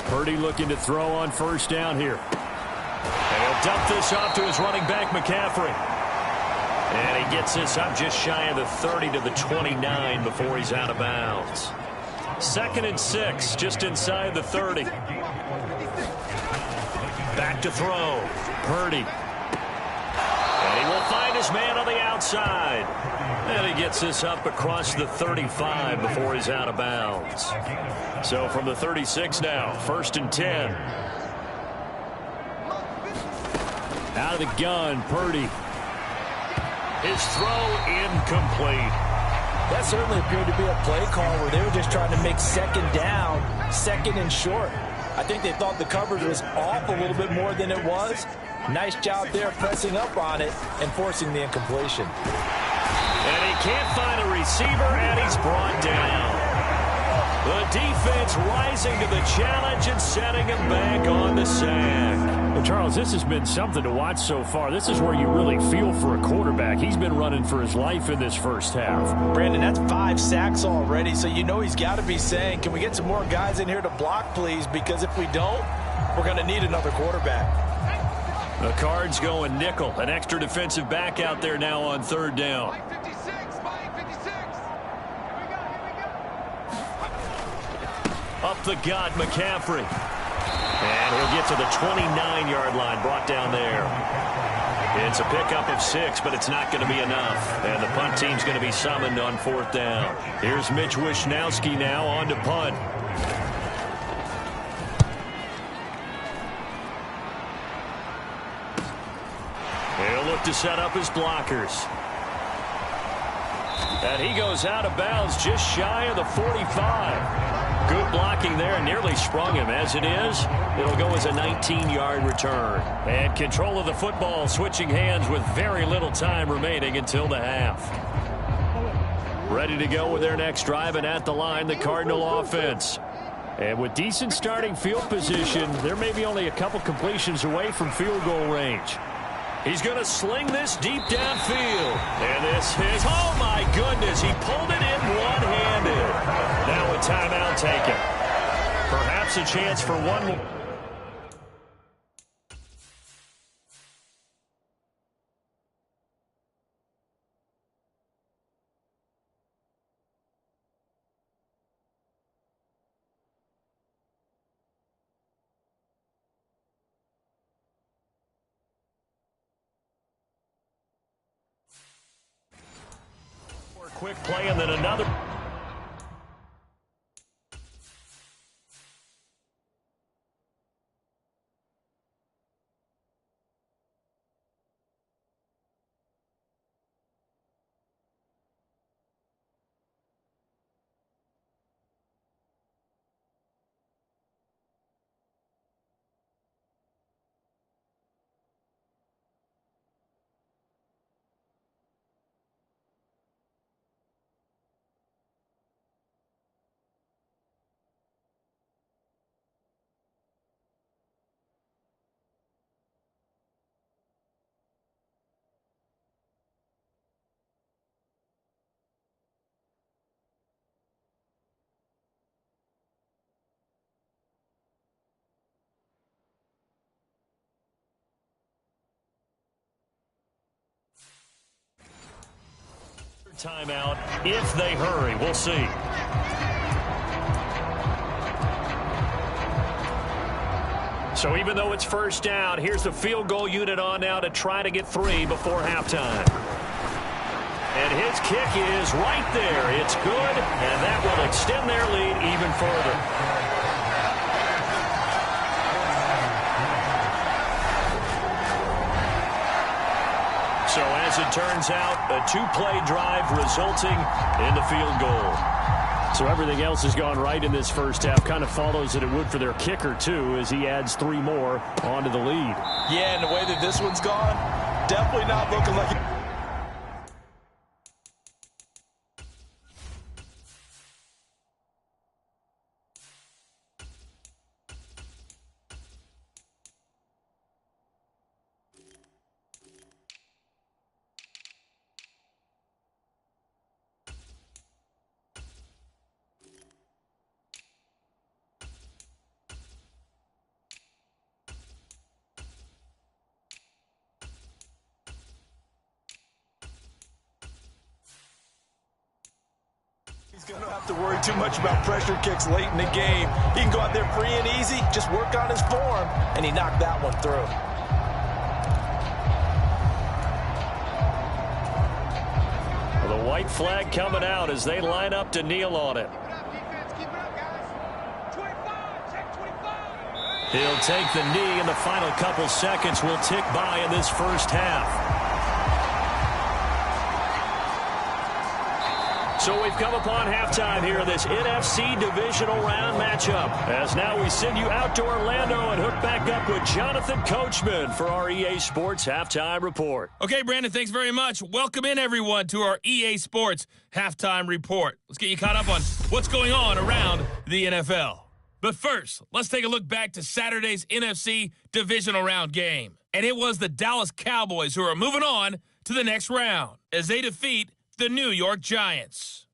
Purdy looking to throw on first down here. And he'll dump this off to his running back, McCaffrey. And he gets this up just shy of the 30 to the 29 before he's out of bounds. 2nd and 6, just inside the 30. Back to throw. Purdy. And he will find his man on the outside. And he gets this up across the 35 before he's out of bounds. So from the 36 now, 1st and 10. Out of the gun, Purdy. His throw incomplete. That certainly appeared to be a play call where they were just trying to make second down, second and short. I think they thought the coverage was off a little bit more than it was. Nice job there pressing up on it and forcing the incompletion. And he can't find a receiver, and he's brought down. The defense rising to the challenge and setting him back on the sack. Well, Charles, this has been something to watch so far. This is where you really feel for a quarterback. He's been running for his life in this first half. Brandon, that's 5 sacks already, so you know he's got to be saying, can we get some more guys in here to block, please? Because if we don't, we're going to need another quarterback. The Cards going nickel. An extra defensive back out there now on 3rd down. Up the gut, McCaffrey. And he'll get to the 29-yard line, brought down there. It's a pickup of 6, but it's not going to be enough. And the punt team's going to be summoned on 4th down. Here's Mitch Wishnowski now on to punt. He'll look to set up his blockers. And he goes out of bounds just shy of the 45. Good blocking there, and nearly sprung him. As it is, it'll go as a 19-yard return. And control of the football switching hands with very little time remaining until the half. Ready to go with their next drive, and at the line, the Cardinal offense. And with decent starting field position, there may be only a couple completions away from field goal range. He's going to sling this deep downfield. And this is, oh my goodness, he pulled it in one-handed. Now a timeout taken. Perhaps a chance for one more. Quick play and then another. Timeout if they hurry. We'll see. So even though it's first down, here's the field goal unit on now to try to get 3 before halftime. And his kick is right there. It's good, and that will extend their lead even further. So as it turns out, a 2-play drive resulting in the field goal. So everything else has gone right in this first half. Kind of follows that it would for their kicker, too, as he adds 3 more onto the lead. Yeah, and the way that this one's gone, definitely not looking like it. He's going to have to worry too much about pressure kicks late in the game. He can go out there free and easy, just work on his form, and he knocked that one through. Well, the white flag coming out as they line up to kneel on it. He'll take the knee, and the final couple seconds will tick by in this first half. So we've come upon halftime here in this NFC Divisional Round matchup. As now we send you out to Orlando and hook back up with Jonathan Coachman for our EA Sports Halftime Report. Okay, Brandon, thanks very much. Welcome in, everyone, to our EA Sports Halftime Report. Let's get you caught up on what's going on around the NFL. But first, let's take a look back to Saturday's NFC Divisional Round game. And it was the Dallas Cowboys who are moving on to the next round as they defeat the New York Giants.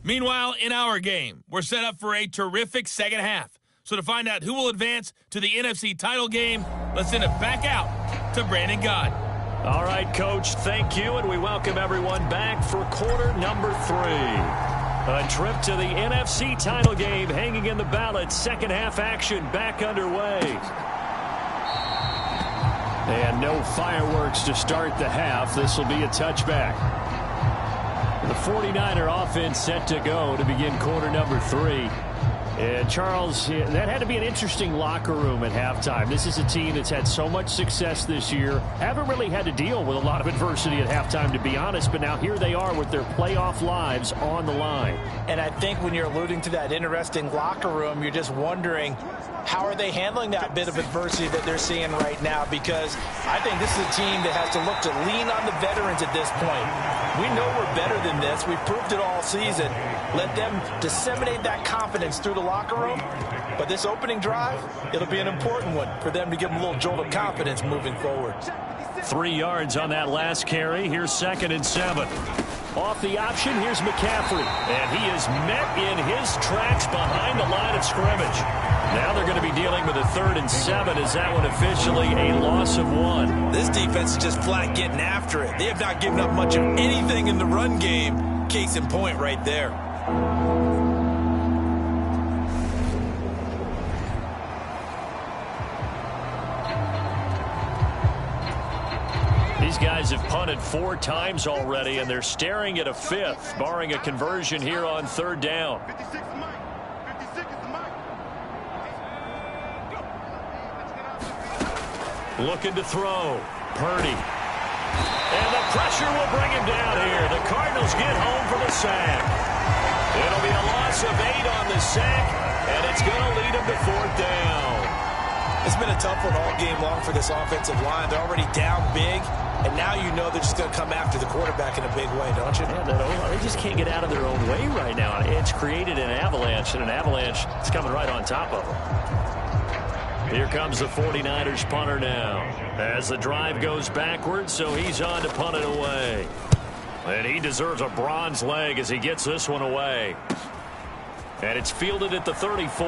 Meanwhile, in our game, we're set up for a terrific second half. So to find out who will advance to the NFC title game, let's send it back out to Brandon Gott. All right, Coach, thank you, and we welcome everyone back for quarter number 3. A trip to the NFC title game hanging in the balance. Second half action back underway. And no fireworks to start the half. This will be a touchback. The 49er offense set to go to begin quarter number 3. And Charles, that had to be an interesting locker room at halftime. This is a team that's had so much success this year. Haven't really had to deal with a lot of adversity at halftime, to be honest. But now here they are with their playoff lives on the line. And I think when you're alluding to that interesting locker room, you're just wondering, how are they handling that bit of adversity that they're seeing right now? Because I think this is a team that has to look to lean on the veterans at this point. We know we're better than this. We've proved it all season. Let them disseminate that confidence through the locker room. But this opening drive, it'll be an important one for them to give them a little jolt of confidence moving forward. 3 yards on that last carry. Here's 2nd and 7. Off the option, here's McCaffrey. And he is met in his tracks behind the line of scrimmage. Now they're going to be dealing with a 3rd and 7. Is that one officially a loss of 1? This defense is just flat getting after it. They have not given up much of anything in the run game. Case in point right there. These guys have punted 4 times already, and they're staring at a 5th, barring a conversion here on 3rd down. Looking to throw. Purdy. And the pressure will bring him down here. The Cardinals get home for the sack. It'll be a loss of 8 on the sack, and it's going to lead them to 4th down. It's been a tough one all game long for this offensive line. They're already down big, and now you know they're just going to come after the quarterback in a big way, don't you? Yeah, they just can't get out of their own way right now. It's created an avalanche, and an avalanche is coming right on top of them. Here comes the 49ers punter now. As the drive goes backwards, so he's on to punt it away. And he deserves a bronze leg as he gets this one away. And it's fielded at the 34.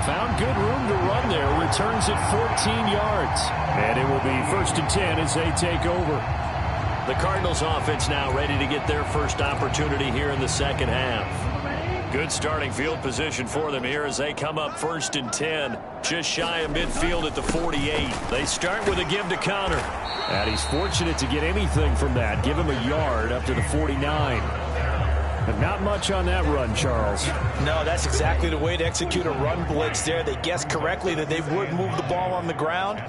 Found good room to run there. Returns it 14 yards. And it will be 1st and 10 as they take over. The Cardinals offense now ready to get their first opportunity here in the second half. Good starting field position for them here as they come up 1st and 10. Just shy of midfield at the 48. They start with a give to Connor. And he's fortunate to get anything from that. Give him a yard up to the 49. But not much on that run, Charles. No, that's exactly the way to execute a run blitz there. They guessed correctly that they would move the ball on the ground,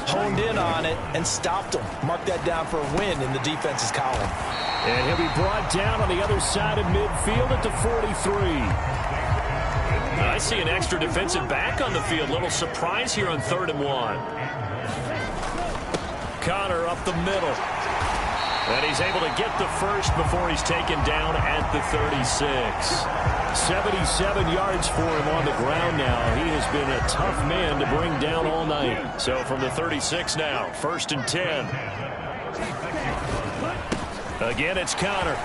honed in on it, and stopped them. Mark that down for a win in the defense's column. And he'll be brought down on the other side of midfield at the 43. I see an extra defensive back on the field. Little surprise here on 3rd and 1. Connor up the middle. And he's able to get the first before he's taken down at the 36. 77 yards for him on the ground now. He has been a tough man to bring down all night. So from the 36 now, 1st and 10. Again, it's Connor.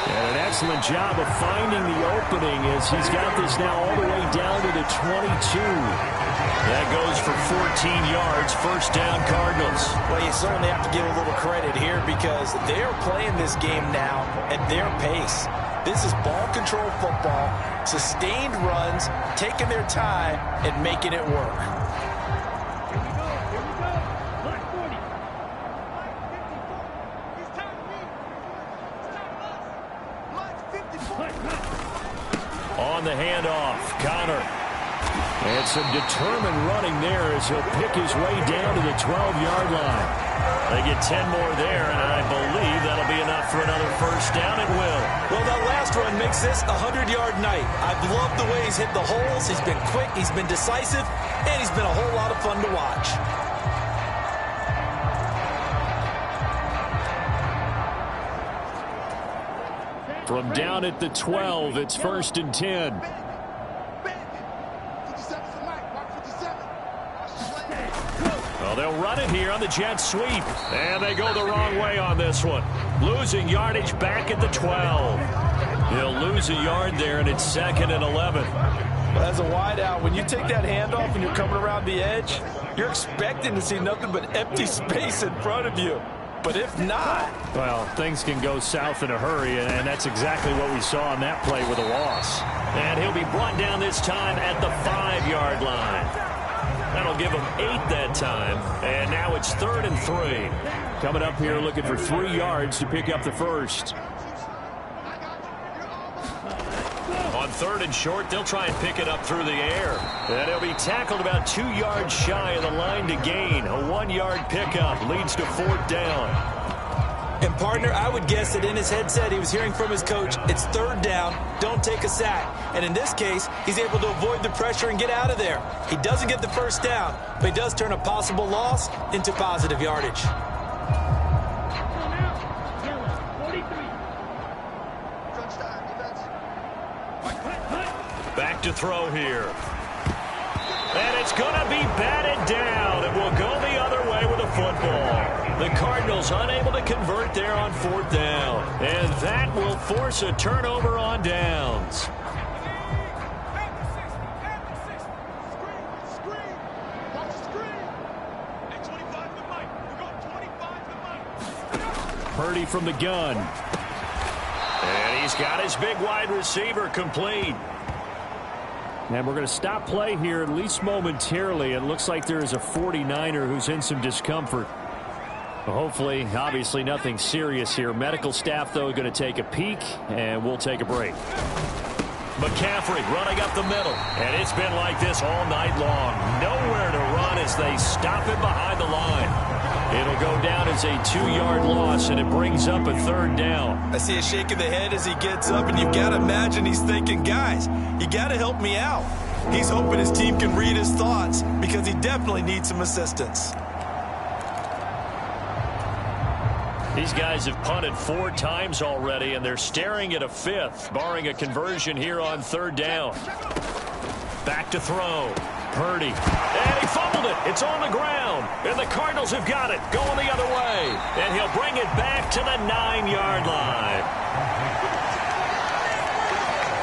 And an excellent job of finding the opening as he's got this now all the way down to the 22. That goes for 14 yards. 1st down, Cardinals. Well, you certainly have to give a little credit here because they're playing this game now at their pace. This is ball control football, sustained runs, taking their time, and making it work. On the handoff, Connor. And some determined running there as he'll pick his way down to the 12-yard line. They get 10 more there, and I believe that'll be enough for another 1st down. It will. Well, that last run makes this a 100-yard night. I've loved the way he's hit the holes. He's been quick, he's been decisive, and he's been a whole lot of fun to watch. From down at the 12, it's 1st and 10. Well, they'll run it here on the jet sweep. And they go the wrong way on this one. Losing yardage back at the 12. He'll lose a yard there, and it's 2nd and 11. Well, as a wideout, when you take that handoff and you're coming around the edge, you're expecting to see nothing but empty space in front of you. But if not... Well, things can go south in a hurry, and that's exactly what we saw on that play with a loss. And he'll be brought down this time at the 5-yard line. That'll give him 8 that time, and now it's 3rd and 3. Coming up here looking for 3 yards to pick up the first. On 3rd and short, they'll try and pick it up through the air. And he'll be tackled about 2 yards shy of the line to gain. A 1-yard pickup leads to 4th down. And, partner, I would guess that in his headset he was hearing from his coach, it's 3rd down, don't take a sack. And in this case, he's able to avoid the pressure and get out of there. He doesn't get the first down, but he does turn a possible loss into positive yardage. Back to throw here. And it's going to be batted down, and we'll go the other way with a football. The Cardinals unable to convert there on 4th down. And that will force a turnover on downs. Purdy from the gun. And he's got his big wide receiver complete. And we're going to stop play here, at least momentarily. It looks like there is a 49er who's in some discomfort. Well, hopefully, obviously, nothing serious here. Medical staff, though, going to take a peek, and we'll take a break. McCaffrey running up the middle. And it's been like this all night long. Nowhere to run as they stop him behind the line. It'll go down as a 2-yard loss, and it brings up a 3rd down. I see a shake of the head as he gets up, and you've got to imagine he's thinking, guys, you got to help me out. He's hoping his team can read his thoughts because he definitely needs some assistance. These guys have punted 4 times already, and they're staring at a 5th, barring a conversion here on 3rd down. Back to throw. Purdy. And he fumbled it. It's on the ground. And the Cardinals have got it. Going the other way. And he'll bring it back to the 9-yard line.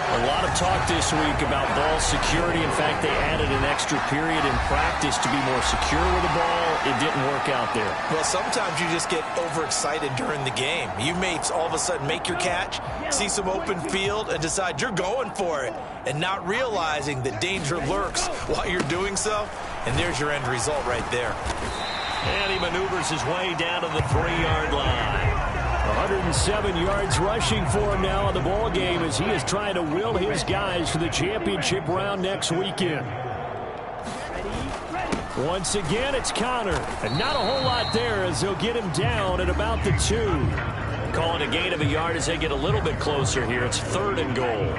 A lot of talk this week about ball security. In fact, they added an extra period in practice to be more secure with the ball. It didn't work out there. Well, sometimes you just get overexcited during the game. You may all of a sudden make your catch, see some open field, and decide you're going for it, and not realizing that danger lurks while you're doing so. And there's your end result right there. And he maneuvers his way down to the 3-yard line. 107 yards rushing for him now in the ball game as he is trying to will his guys for the championship round next weekend. Once again, it's Connor. And not a whole lot there as they'll get him down at about the 2. Calling a gain of a yard as they get a little bit closer here. It's 3rd and goal.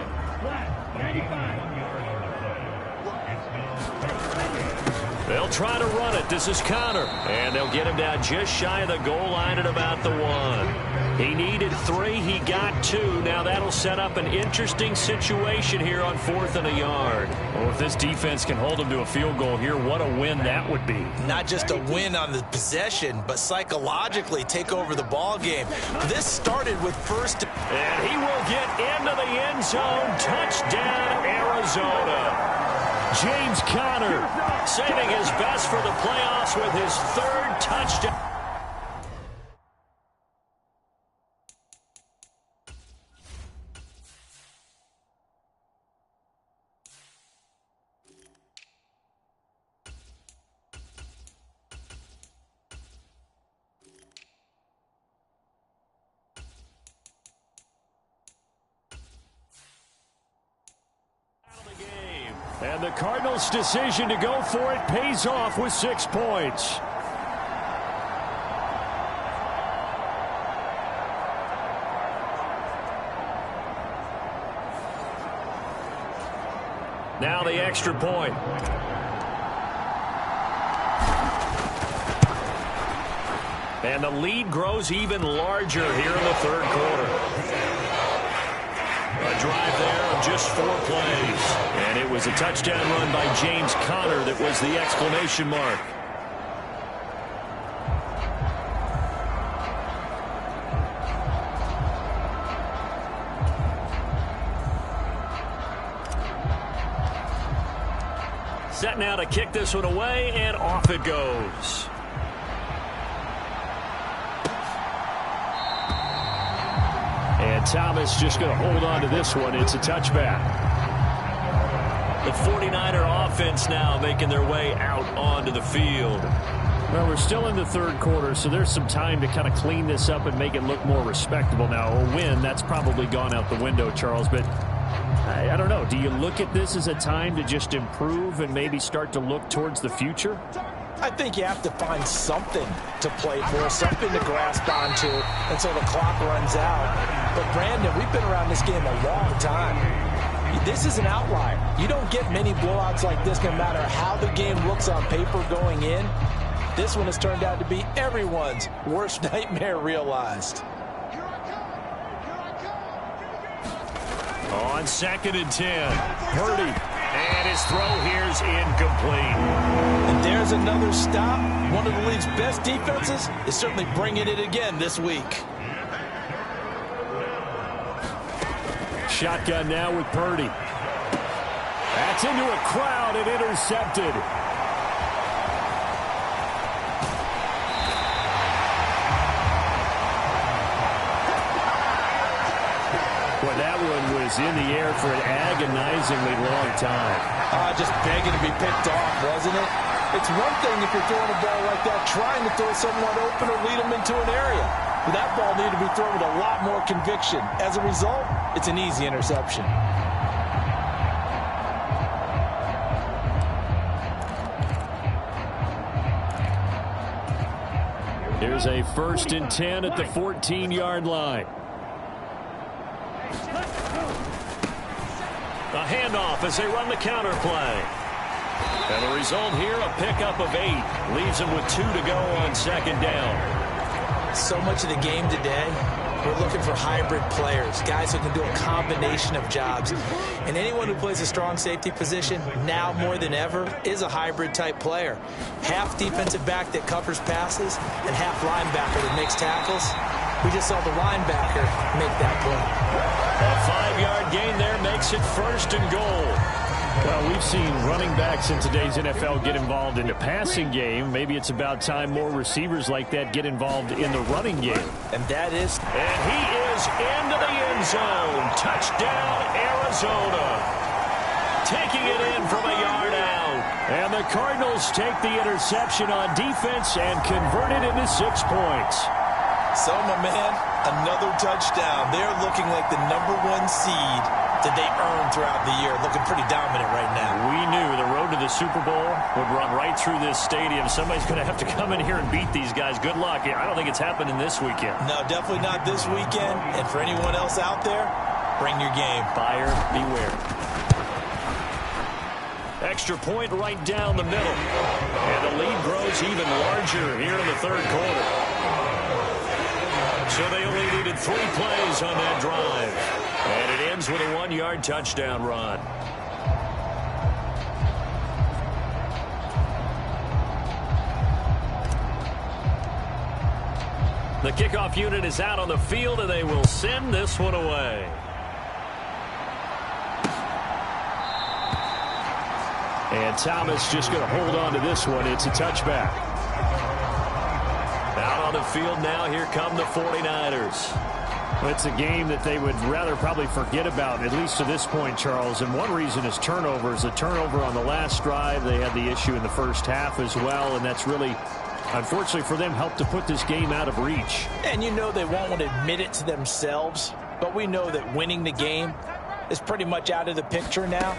They'll try to run it. This is Connor. And they'll get him down just shy of the goal line at about the 1. He needed 3. He got 2. Now that'll set up an interesting situation here on 4th and a yard. Well, if this defense can hold him to a field goal here, what a win that would be. Not just a win on the possession, but psychologically take over the ball game. This started with first. And he will get into the end zone. Touchdown, Arizona. James Conner saving his best for the playoffs with his 3rd touchdown. And the Cardinals' decision to go for it pays off with 6 points. Now the extra point. And the lead grows even larger here in the 3rd quarter. A drive there of just 4 plays. And it was a touchdown run by James Conner that was the exclamation mark. Set now to kick this one away, and off it goes. Thomas just going to hold on to this one. It's a touchback. The 49er offense now making their way out onto the field. Well, we're still in the third quarter, so there's some time to kind of clean this up and make it look more respectable now. A win, that's probably gone out the window, Charles, but I don't know. Do you look at this as a time to just improve and maybe start to look towards the future? I think you have to find something to play for, something to grasp onto until the clock runs out. But, Brandon, we've been around this game a long time. This is an outlier. You don't get many blowouts like this no matter how the game looks on paper going in. This one has turned out to be everyone's worst nightmare realized. On 2nd and 10, Purdy. And his throw here's incomplete. And there's another stop. One of the league's best defenses is certainly bringing it again this week. Shotgun now with Purdy. That's into a crowd and intercepted. Well, that one was in the air for an agonizingly long time. Just begging to be picked off, wasn't it? It's one thing if you're throwing a ball like that, trying to throw someone open or lead them into an area. But that ball needed to be thrown with a lot more conviction. As a result, it's an easy interception. Here's a 1st and 10 at the 14-yard line. A handoff as they run the counter play. And the result here, a pickup of 8. Leaves them with 2 to go on 2nd down. So much of the game today, we're looking for hybrid players, guys who can do a combination of jobs. And anyone who plays a strong safety position, now more than ever, is a hybrid type player. Half defensive back that covers passes and half linebacker that makes tackles. We just saw the linebacker make that play. A 5-yard gain there makes it 1st and goal. Well, we've seen running backs in today's NFL get involved in the passing game. Maybe it's about time more receivers like that get involved in the running game. And that is... And he is into the end zone. Touchdown, Arizona. Taking it in from a yard out. And the Cardinals take the interception on defense and convert it into 6 points. So, my man, another touchdown. They're looking like the #1 seed that they earned throughout the year. Looking pretty dominant right now. We knew the road to the Super Bowl would run right through this stadium. Somebody's going to have to come in here and beat these guys. Good luck. I don't think it's happening this weekend. No, definitely not this weekend. And for anyone else out there, bring your game. Buyer beware. Extra point right down the middle. And the lead grows even larger here in the third quarter. So they only needed 3 plays on that drive. And it ends with a 1-yard touchdown run. The kickoff unit is out on the field, and they will send this one away. And Thomas just going to hold on to this one. It's a touchback. Out on the field now, here come the 49ers. Well, it's a game that they would rather probably forget about, at least to this point, Charles. And one reason is turnovers. A turnover on the last drive. They had the issue in the first half as well, and that's really, unfortunately for them, helped to put this game out of reach. And you know they won't want to admit it to themselves, but we know that winning the game is pretty much out of the picture now.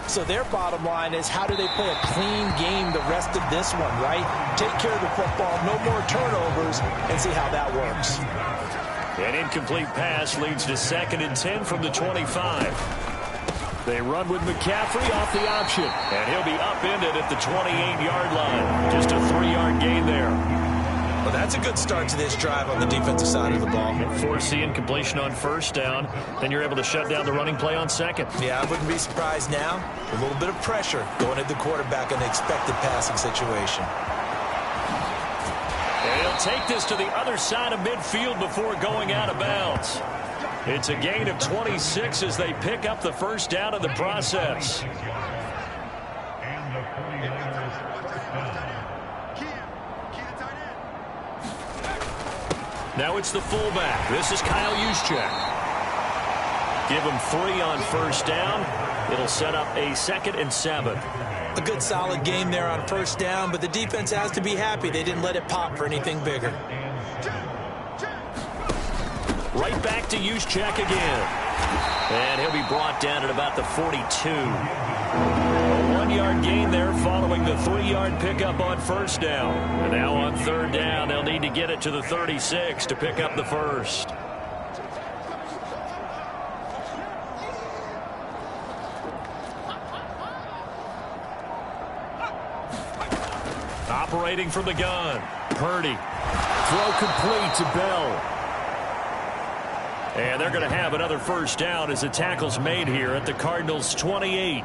So their bottom line is, how do they play a clean game the rest of this one, right? Take care of the football, no more turnovers, and see how that works. An incomplete pass leads to 2nd and 10 from the 25. They run with McCaffrey off the option, and he'll be upended at the 28-yard line. Just a 3-yard gain there. Well, that's a good start to this drive on the defensive side of the ball. Force the incompletion on 1st down. Then you're able to shut down the running play on 2nd. Yeah, I wouldn't be surprised now. A little bit of pressure going at the quarterback in the expected passing situation. And he'll take this to the other side of midfield before going out of bounds. It's a gain of 26 as they pick up the 1st down in the process. Now it's the fullback. This is Kyle Juszczyk. Give them 3 on first down. It'll set up a 2nd and 7. A good solid game there on first down, but the defense has to be happy they didn't let it pop for anything bigger. Right back to Juszczyk again. And he'll be brought down at about the 42. A 1-yard gain there following the 3-yard pickup on first down. And now on third down, they'll need to get it to the 36 to pick up the first. Operating from the gun, Purdy. Throw complete to Bell. And they're going to have another first down as the tackle's made here at the Cardinals' 28.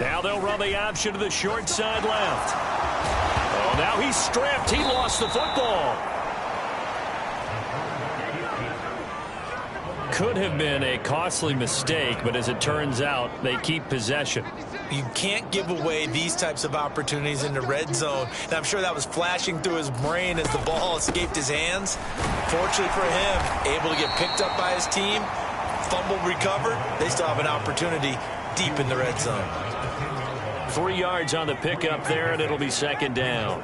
Now they'll run the option to the short side left. Oh, now he's stripped. He lost the football. Could have been a costly mistake, but as it turns out, they keep possession. You can't give away these types of opportunities in the red zone. And I'm sure that was flashing through his brain as the ball escaped his hands. Fortunately for him, able to get picked up by his team, fumble recovered. They still have an opportunity deep in the red zone. 3 yards on the pickup there, and it'll be 2nd down.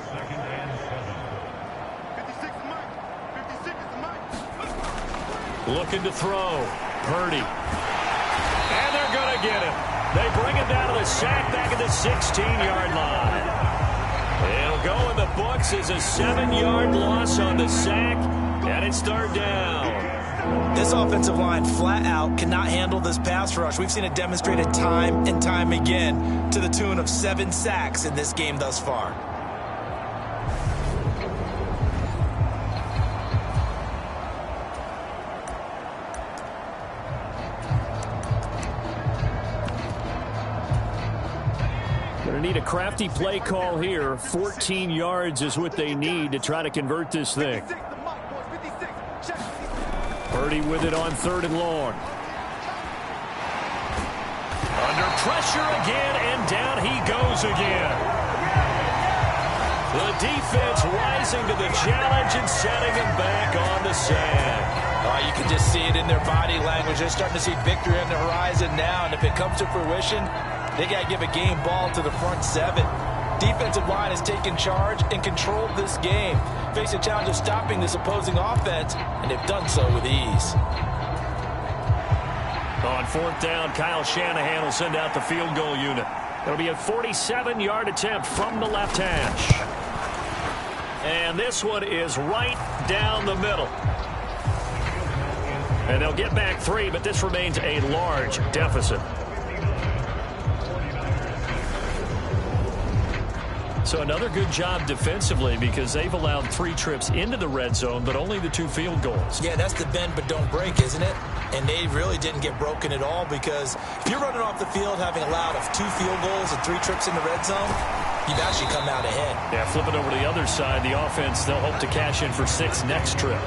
Looking to throw. Purdy. And they're going to get him. They bring him down to the sack back at the 16-yard line. It'll go in the books as a 7-yard loss on the sack, and it's third down. This offensive line flat out cannot handle this pass rush. We've seen it demonstrated time and time again to the tune of 7 sacks in this game thus far. Going to need a crafty play call here. 14 yards is what they need to try to convert this thing. Purdy with it on 3rd and long. Under pressure again, and down he goes again. The defense rising to the challenge and setting him back on the sand. You can just see it in their body language. They're starting to see victory on the horizon now, and if it comes to fruition, they got to give a game ball to the front 7. Defensive line has taken charge and controlled this game. Face a challenge of stopping this opposing offense, and they've done so with ease. On 4th down, Kyle Shanahan will send out the field goal unit. It'll be a 47-yard attempt from the left hash. And this one is right down the middle. And they'll get back 3, but this remains a large deficit. So another good job defensively because they've allowed 3 trips into the red zone, but only the 2 field goals. Yeah, that's the bend but don't break, isn't it? And they really didn't get broken at all because if you're running off the field having allowed 2 field goals and 3 trips in the red zone, you've actually come out ahead. Yeah, flip it over to the other side. The offense, they'll hope to cash in for 6 next trip.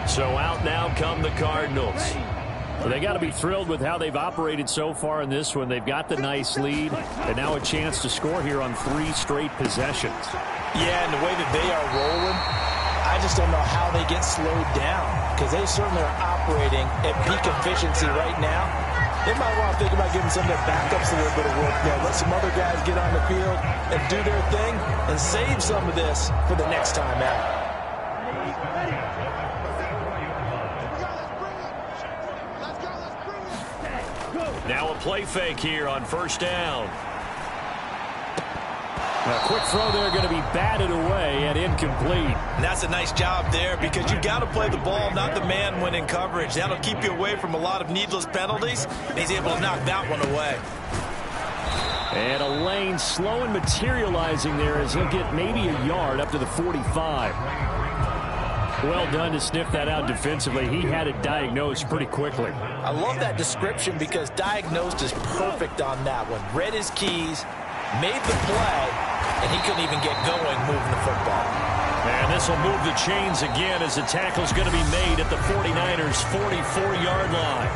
So out now come the Cardinals. Well, they got to be thrilled with how they've operated so far in this one. They've got the nice lead, and now a chance to score here on 3 straight possessions. Yeah, and the way that they are rolling, I just don't know how they get slowed down because they certainly are operating at peak efficiency right now. They might want to think about giving some of their backups a little bit of work there. Let some other guys get on the field and do their thing and save some of this for the next time out. Now a play fake here on 1st down. A quick throw there going to be batted away and incomplete. And that's a nice job there because you got to play the ball, not the man when in coverage. That'll keep you away from a lot of needless penalties. And he's able to knock that one away. And a lane slow and materializing there as he'll get maybe a yard up to the 45. Well done to sniff that out defensively. He had it diagnosed pretty quickly. I love that description because diagnosed is perfect on that one. Read his keys, made the play, and he couldn't even get going moving the football. And this will move the chains again as the tackle's going to be made at the 49ers' 44-yard line.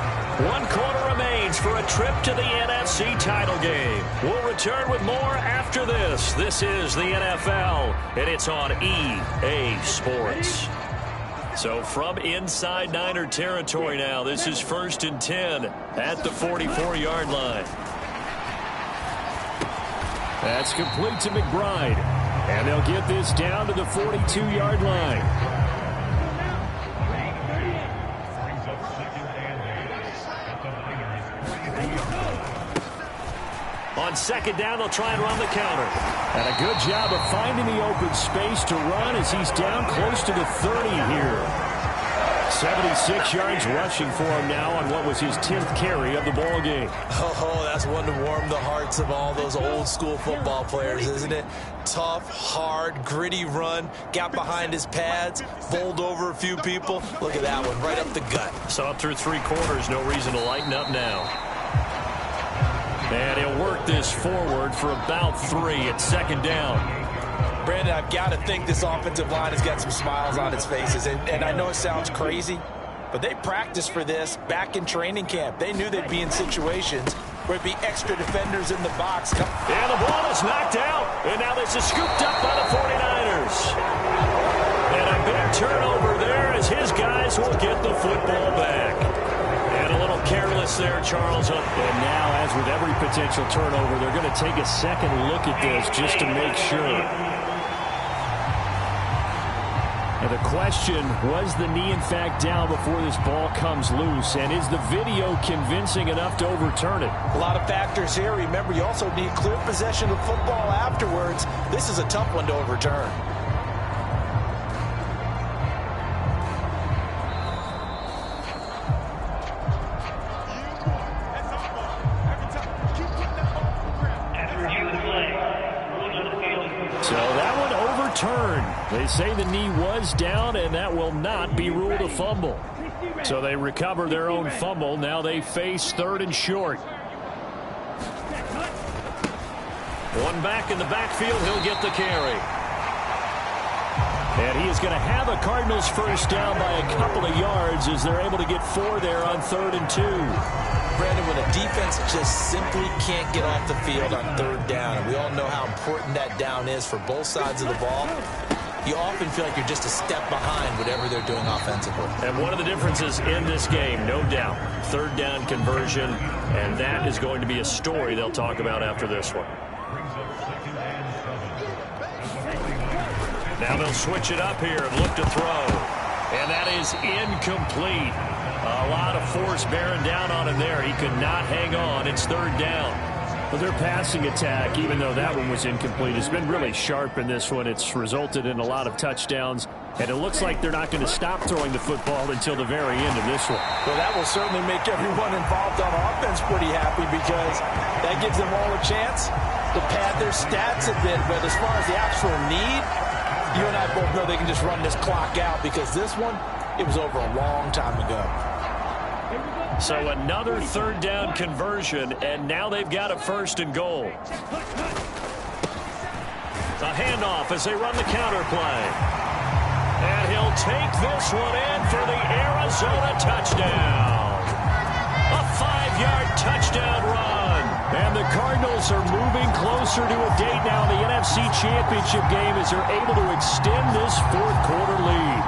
1 quarter remains for a trip to the NFC title game. We'll return with more after this. This is the NFL, and it's on EA Sports. So from inside Niner territory now, this is 1st and 10 at the 44-yard line. That's complete to McBride. And they'll get this down to the 42-yard line. On 2nd down, they'll try and run the counter. And a good job of finding the open space to run as he's down close to the 30 here. 76 yards rushing for him now on what was his 10th carry of the ball game. Oh, that's one to warm the hearts of all those old school football players, isn't it? Tough, hard, gritty run, got behind his pads, bowled over a few people. Look at that one, right up the gut. So up through 3 quarters, no reason to lighten up now. And he'll work this forward for about 3 at 2nd down. Brandon, I've got to think this offensive line has got some smiles on its faces. And I know it sounds crazy, but they practiced for this back in training camp. They knew they'd be in situations where it'd be extra defenders in the box. And the ball is knocked out. And now this is scooped up by the 49ers. And a big turnover there as his guys will get the football back. And a little careless there, Charles. And now, as with every potential turnover, they're going to take a second look at this just to make sure. And the question, was the knee in fact down before this ball comes loose? And is the video convincing enough to overturn it? A lot of factors here. Remember, you also need clear possession of football afterwards. This is a tough one to overturn. So that one overturned. They say the knee was down, and that will not be ruled a fumble. So they recover their own fumble. Now they face 3rd and short. One back in the backfield. He'll get the carry. And he is going to have a Cardinals first down by a couple of yards as they're able to get 4 there on 3rd and 2. Brandon, when a defense just simply can't get off the field on 3rd down, and we all know how important that down is for both sides of the ball, you often feel like you're just a step behind whatever they're doing offensively. And one of the differences in this game, no doubt, 3rd down conversion, and that is going to be a story they'll talk about after this one. Now they'll switch it up here and look to throw. And that is incomplete. A lot of force bearing down on him there. He could not hang on. It's 3rd down. Well, their passing attack, even though that one was incomplete, has been really sharp in this one. It's resulted in a lot of touchdowns, and it looks like they're not going to stop throwing the football until the very end of this one. Well, that will certainly make everyone involved on offense pretty happy because that gives them all a chance to pad their stats a bit. But as far as the actual need, you and I both know they can just run this clock out because this one, it was over a long time ago. So another 3rd down conversion, and now they've got a 1st and goal. A handoff as they run the counter play. And he'll take this one in for the Arizona touchdown. A 5-yard touchdown run. And the Cardinals are moving closer to a date now in the NFC Championship game as they're able to extend this 4th quarter lead.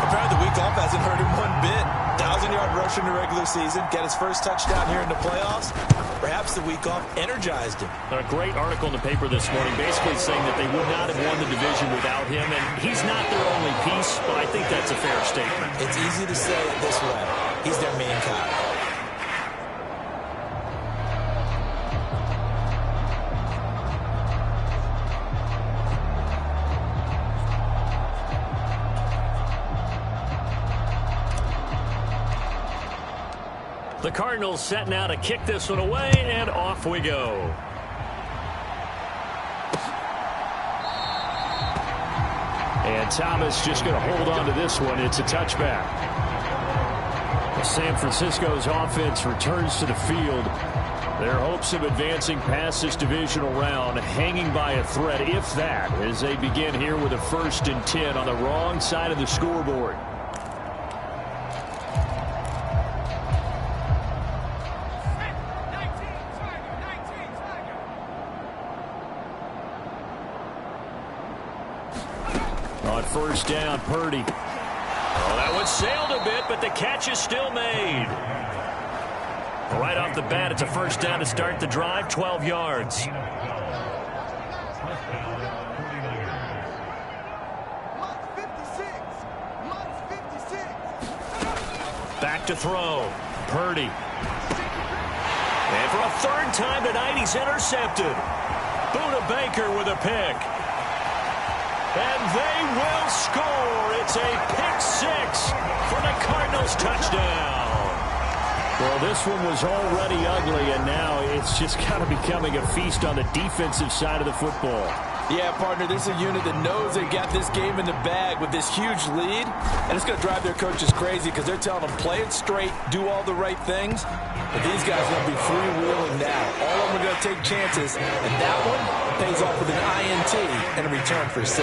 Apparently the week off hasn't hurt him one bit. 1,000-yard rush in the regular season, get his first touchdown here in the playoffs. Perhaps the week off energized him. A great article in the paper this morning basically saying that they would not have won the division without him, and he's not their only piece, but I think that's a fair statement. It's easy to say it this way. He's their main guy. The Cardinals set now to kick this one away, and off we go. And Thomas just going to hold on to this one. It's a touchback. San Francisco's offense returns to the field. Their hopes of advancing past this divisional round hanging by a thread, if that, as they begin here with a 1st and 10 on the wrong side of the scoreboard. On first down, Purdy. Oh, that one sailed a bit, but the catch is still made. Right off the bat, it's a first down to start the drive, 12 yards. Back to throw. Purdy. And for a third time tonight, he's intercepted. Buda Baker with a pick. And they will score. It's a pick six for the Cardinals touchdown. Well, this one was already ugly, and now it's just kind of becoming a feast on the defensive side of the football. Yeah, partner, this is a unit that knows they got this game in the bag with this huge lead, and it's going to drive their coaches crazy because they're telling them, play it straight, do all the right things. But these guys are going to be freewheeling now. All of them are going to take chances, and that one pays off with an INT and a return for 6.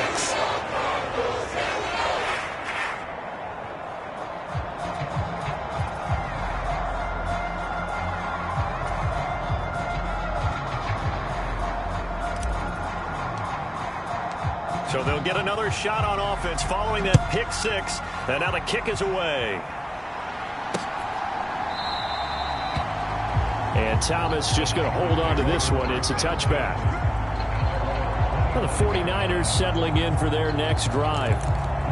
So they'll get another shot on offense following that pick six. And now the kick is away. And Thomas just going to hold on to this one. It's a touchback. Well, the 49ers settling in for their next drive.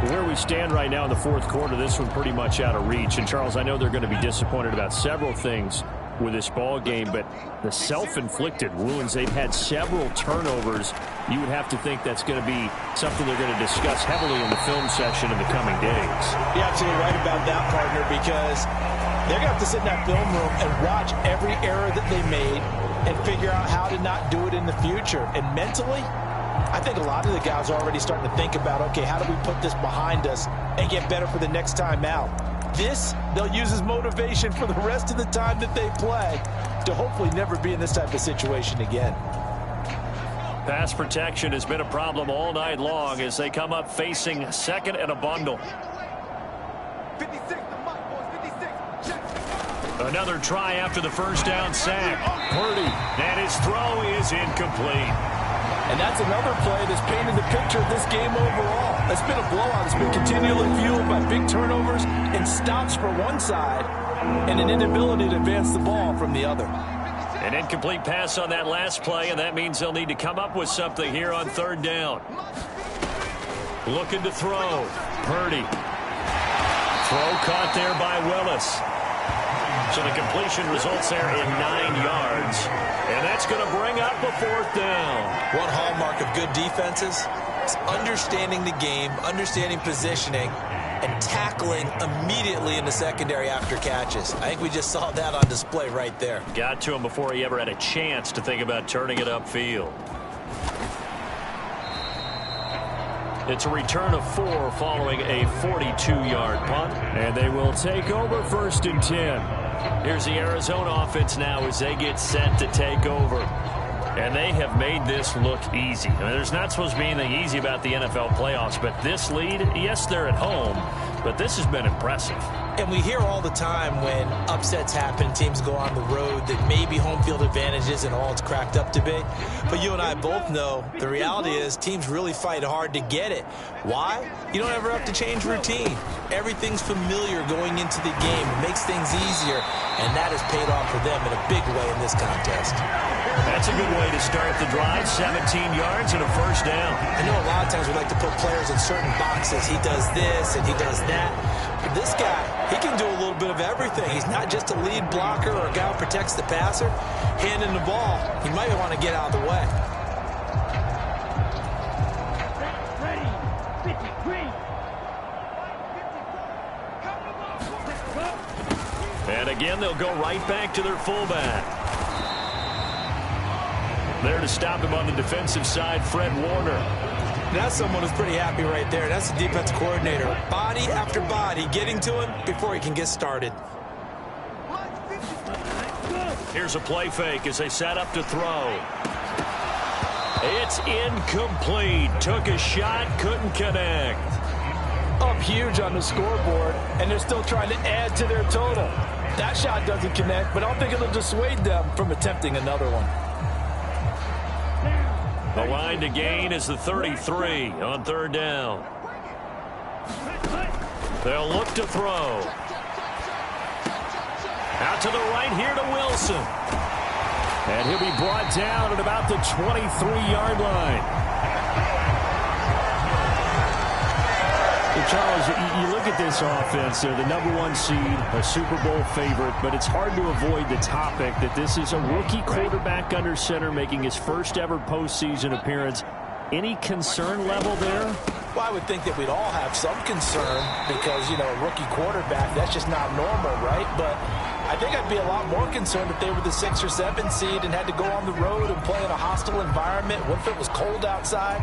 Where we stand right now in the fourth quarter, this one pretty much out of reach. And, Charles, I know they're going to be disappointed about several things with this ball game, but the self-inflicted wounds, they've had several turnovers. You would have to think that's going to be something they're going to discuss heavily in the film section in the coming days. You're absolutely right about that, partner, because they're going to have to sit in that film room and watch every error that they made and figure out how to not do it in the future. And mentally, I think a lot of the guys are already starting to think about, okay, how do we put this behind us and get better for the next time out? This, they'll use as motivation for the rest of the time that they play to hopefully never be in this type of situation again. Pass protection has been a problem all night long as they come up facing second and a bundle. 56, Another try after the first down sack. Purdy, and his throw is incomplete. And that's another play that's painted the picture of this game overall. It's been a blowout. It's been continually fueled by big turnovers and stops for one side and an inability to advance the ball from the other. An incomplete pass on that last play, and that means they'll need to come up with something here on third down. Looking to throw. Purdy. Throw caught there by Willis. So the completion results there in 9 yards. And that's going to bring up a fourth down. One hallmark of good defenses is understanding the game, understanding positioning, and tackling immediately in the secondary after catches. I think we just saw that on display right there. Got to him before he ever had a chance to think about turning it upfield. It's a return of 4 following a 42-yard punt. And they will take over 1st and 10. Here's the Arizona offense now as they get set to take over. And they have made this look easy. I mean, there's not supposed to be anything easy about the NFL playoffs, but this lead, yes, they're at home, but this has been impressive. And we hear all the time when upsets happen, teams go on the road, that maybe home field advantage isn't all it's cracked up to be. But you and I both know the reality is teams really fight hard to get it. Why? You don't ever have to change routine. Everything's familiar going into the game. It makes things easier, and that has paid off for them in a big way in this contest. That's a good way to start the drive. 17 yards and a first down. I know a lot of times we like to put players in certain boxes. He does this and he does that. But this guy, he can do a little bit of everything. He's not just a lead blocker or a guy who protects the passer. Handing the ball, he might want to get out of the way. And again, they'll go right back to their fullback. There to stop him on the defensive side, Fred Warner. That's someone who's pretty happy right there. That's the defense coordinator. Body after body getting to him before he can get started. Here's a play fake as they set up to throw. It's incomplete. Took a shot, couldn't connect. Up huge on the scoreboard, and they're still trying to add to their total. That shot doesn't connect, but I don't think it'll dissuade them from attempting another one. The line to gain is the 33 on third down. They'll look to throw. Out to the right here to Wilson. And he'll be brought down at about the 23-yard line. Charles, you look at this offense, they're the #1 seed, a Super Bowl favorite, but it's hard to avoid the topic that this is a rookie quarterback under center making his first ever postseason appearance. Any concern level there? Well, I would think that we'd all have some concern because, you know, a rookie quarterback, that's just not normal, right? But I think I'd be a lot more concerned if they were the 6 or 7 seed and had to go on the road and play in a hostile environment. What if it was cold outside?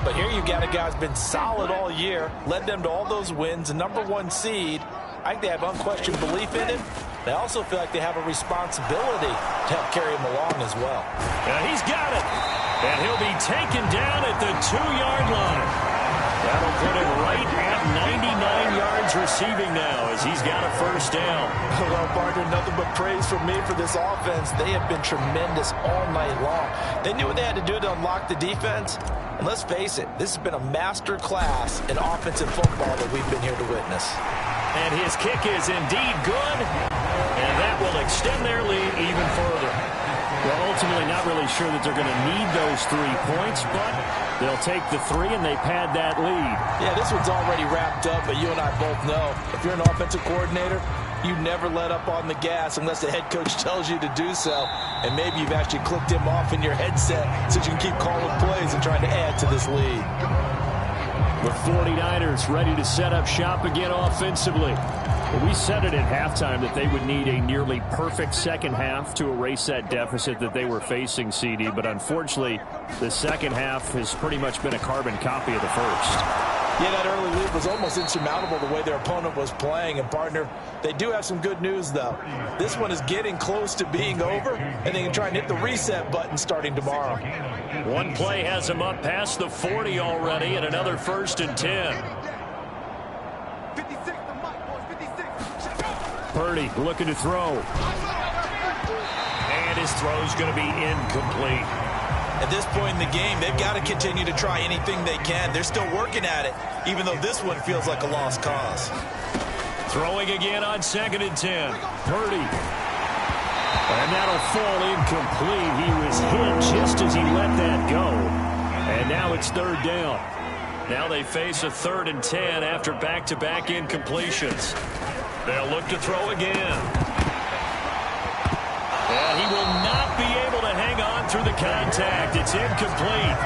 But here you've got a guy who's been solid all year, led them to all those wins, a #1 seed. I think they have unquestioned belief in him. They also feel like they have a responsibility to help carry him along as well. He's got it. And he'll be taken down at the 2-yard line. That'll put him right at 99 yards receiving now as he's got a first down. Well, partner, nothing but praise from me for this offense. They have been tremendous all night long. They knew what they had to do to unlock the defense. And let's face it, this has been a master class in offensive football that we've been here to witness. And his kick is indeed good. And that will extend their lead even further. Well, ultimately not really sure that they're going to need those 3 points, but they'll take the 3 and they pad that lead. Yeah, this one's already wrapped up, but you and I both know if you're an offensive coordinator, you never let up on the gas unless the head coach tells you to do so. And maybe you've actually clicked him off in your headset so you can keep calling plays and trying to add to this lead. The 49ers ready to set up shop again offensively. Well, we said it at halftime that they would need a nearly perfect second half to erase that deficit that they were facing, CD. But unfortunately, the second half has pretty much been a carbon copy of the first. Yeah, that early lead was almost insurmountable the way their opponent was playing. And, partner, they do have some good news, though. This one is getting close to being over, and they can try and hit the reset button starting tomorrow. One play has them up past the 40 already, and another 1st and 10. 56, the mic, boys, 56. Purdy looking to throw. And his throw's going to be incomplete. At this point in the game, they've got to continue to try anything they can. They're still working at it, even though this one feels like a lost cause. Throwing again on 2nd and 10. Purdy. And that'll fall incomplete. He was hit just as he let that go. And now it's 3rd down. Now they face a 3rd and 10 after back-to-back incompletions. They'll look to throw again. And he will not be able to hang on through the contact. It's incomplete.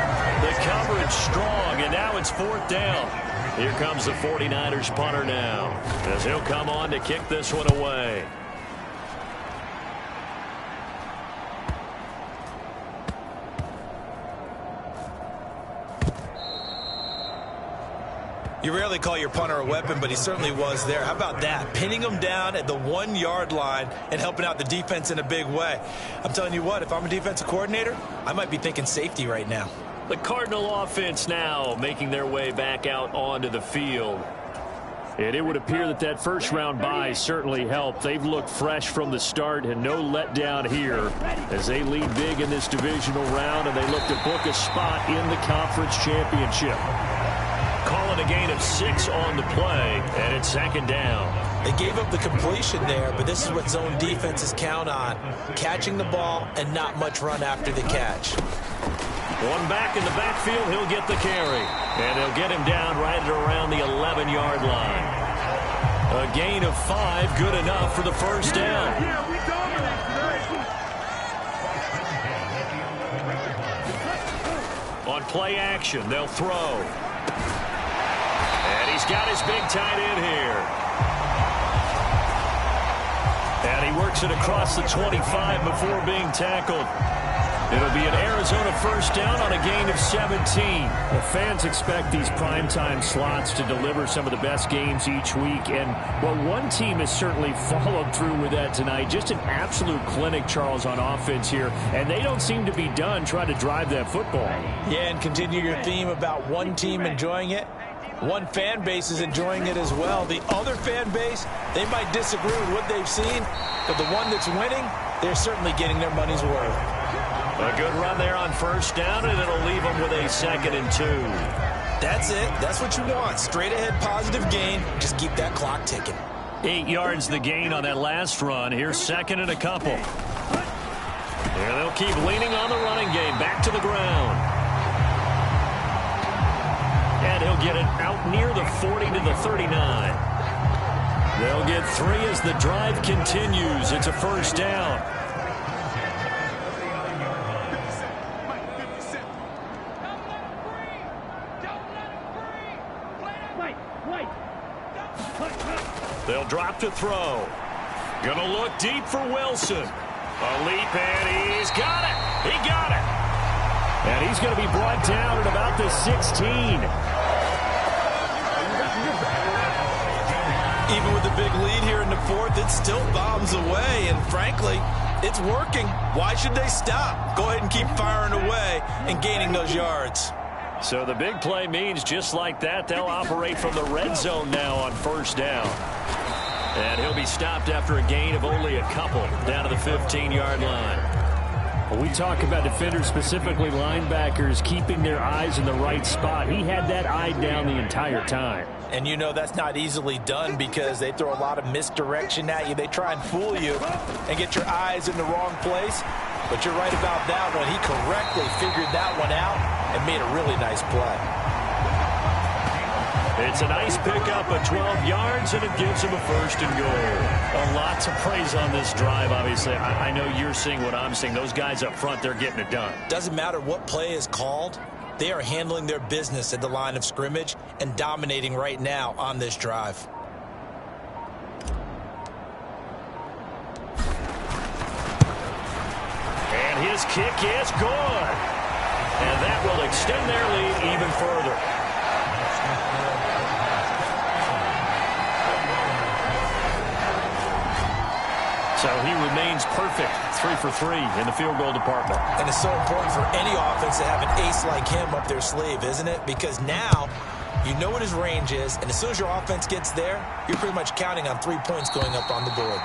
The coverage strong, and now it's 4th down. Here comes the 49ers punter now, as he'll come on to kick this one away. You rarely call your punter a weapon, but he certainly was there. How about that? Pinning him down at the 1-yard line and helping out the defense in a big way. I'm telling you what, if I'm a defensive coordinator, I might be thinking safety right now. The Cardinal offense now making their way back out onto the field. And it would appear that that first-round bye certainly helped. They've looked fresh from the start and no letdown here as they lead big in this divisional round, and they look to book a spot in the conference championship. Calling a gain of 6 on the play, and it's 2nd down. They gave up the completion there, but this is what zone defenses count on. Catching the ball and not much run after the catch. One back in the backfield, he'll get the carry. And they'll get him down right at around the 11-yard line. A gain of 5, good enough for the first down. On play action, they'll throw. And he's got his big tight end here. And he works it across the 25 before being tackled. It'll be an Arizona first down on a gain of 17. The fans expect these primetime slots to deliver some of the best games each week. And, well, one team has certainly followed through with that tonight. Just an absolute clinic, Charles, on offense here. And they don't seem to be done trying to drive that football. Yeah, and continue your theme about one team enjoying it. One fan base is enjoying it as well. The other fan base, they might disagree with what they've seen, but the one that's winning, they're certainly getting their money's worth. A good run there on first down, and it'll leave them with a 2nd and 2. That's it. That's what you want. Straight ahead positive gain. Just keep that clock ticking. 8 yards the gain on that last run. Here's second and a couple. There they'll keep leaning on the running game. Back to the ground. And he'll get it out near the 40 to the 39. They'll get 3 as the drive continues. It's a first down. They'll drop to throw. Gonna look deep for Wilson. A leap, and he's got it. He got it. And he's going to be brought down at about the 16. Even with the big lead here in the fourth, it still bombs away. And frankly, it's working. Why should they stop? Go ahead and keep firing away and gaining those yards. So the big play means just like that, they'll operate from the red zone now on first down. And he'll be stopped after a gain of only a couple down to the 15-yard line. When we talk about defenders, specifically linebackers, keeping their eyes in the right spot, he had that eye down the entire time. And you know that's not easily done because they throw a lot of misdirection at you. They try and fool you and get your eyes in the wrong place. But you're right about that one. He correctly figured that one out and made a really nice play. It's a nice pickup of 12 yards, and it gives him a first and goal. A lot to praise on this drive, obviously. I know you're seeing what I'm seeing. Those guys up front, they're getting it done. Doesn't matter what play is called. They are handling their business at the line of scrimmage and dominating right now on this drive. And his kick is good. And that will extend their lead even further. So he remains perfect, 3 for 3 in the field goal department. And it's so important for any offense to have an ace like him up their sleeve, isn't it? Because now you know what his range is, and as soon as your offense gets there, you're pretty much counting on 3 points going up on the board.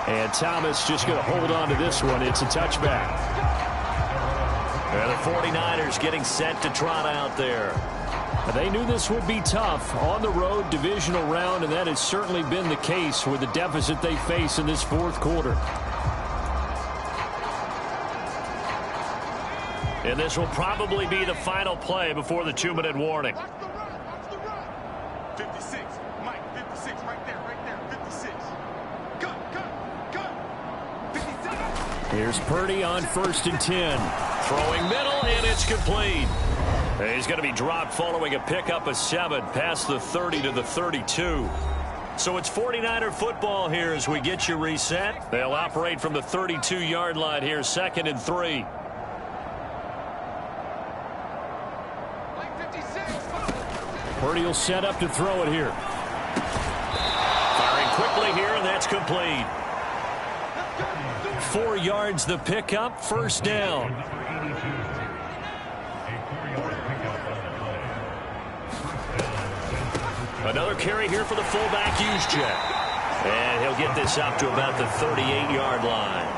And Thomas just going to hold on to this one. It's a touchback. And the 49ers getting set to trot out there. They knew this would be tough on the road divisional round, and that has certainly been the case with the deficit they face in this fourth quarter. And this will probably be the final play before the 2-minute warning. 56, Mike, 56, right there, 56. Cut. 56. Here's Purdy on 1st and 10. Throwing middle, and it's complete. He's going to be dropped following a pickup of 7 past the 30 to the 32. So it's 49er football here as we get you reset. They'll operate from the 32-yard line here, 2nd and 3. Purdy will set up to throw it here. Firing quickly here, and that's complete. 4 yards the pickup, first down. Another carry here for the fullback, Juszczyk. And he'll get this up to about the 38-yard line.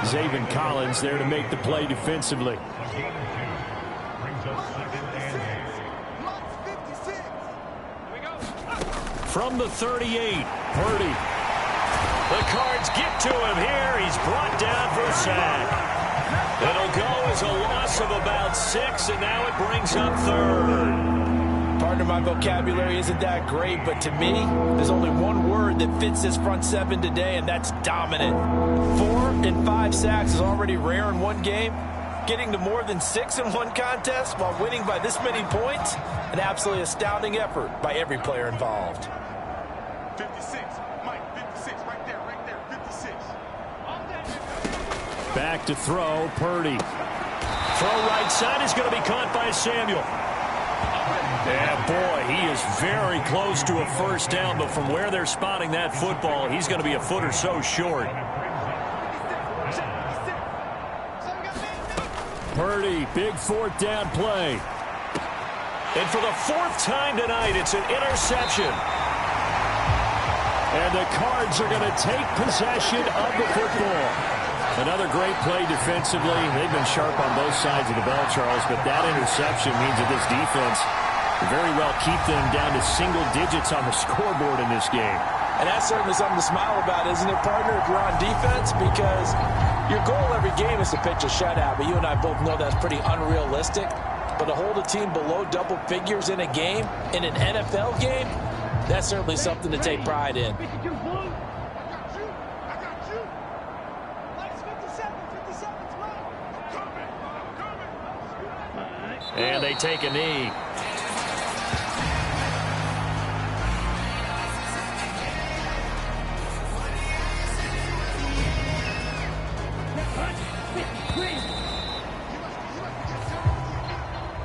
Zaven Collins there to make the play defensively. From the 38, Purdy. The Cards get to him here. He's brought down for a sack. It'll go as a loss of about 6, and now it brings up 3rd. Partner, my vocabulary isn't that great, but to me, there's only one word that fits this front 7 today, and that's dominant. 4 and 5 sacks is already rare in one game. Getting to more than 6 in one contest while winning by this many points, an absolutely astounding effort by every player involved. 56, Mike, 56, right there, 56. Back to throw, Purdy. Throw right side is going to be caught by Samuel. Yeah, boy, he is very close to a first down, but from where they're spotting that football, he's going to be a foot or so short. Purdy, big 4th down play. And for the 4th time tonight, it's an interception. And the Cards are going to take possession of the football. Another great play defensively. They've been sharp on both sides of the ball, Charles, but that interception means that this defense will very well keep them down to single digits on the scoreboard in this game. And that's certainly something to smile about, isn't it, partner, if you're on defense? Because your goal every game is to pitch a shutout, but you and I both know that's pretty unrealistic. But to hold a team below double figures in a game, in an NFL game, that's certainly something to take pride in. And they take a knee.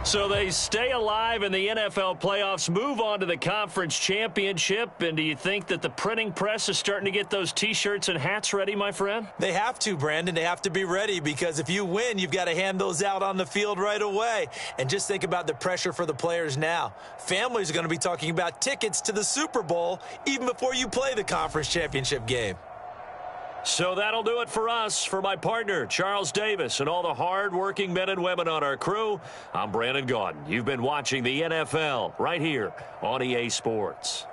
So they stay alive in the NFL playoffs, move on to the conference championship. And do you think that the printing press is starting to get those T-shirts and hats ready, my friend? They have to, Brandon. They have to be ready because if you win, you've got to hand those out on the field right away. And just think about the pressure for the players now. Families are going to be talking about tickets to the Super Bowl even before you play the conference championship game. So that'll do it for us. For my partner, Charles Davis, and all the hard-working men and women on our crew, I'm Brandon Gaudin. You've been watching the NFL right here on EA Sports.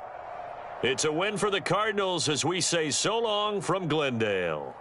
It's a win for the Cardinals as we say so long from Glendale.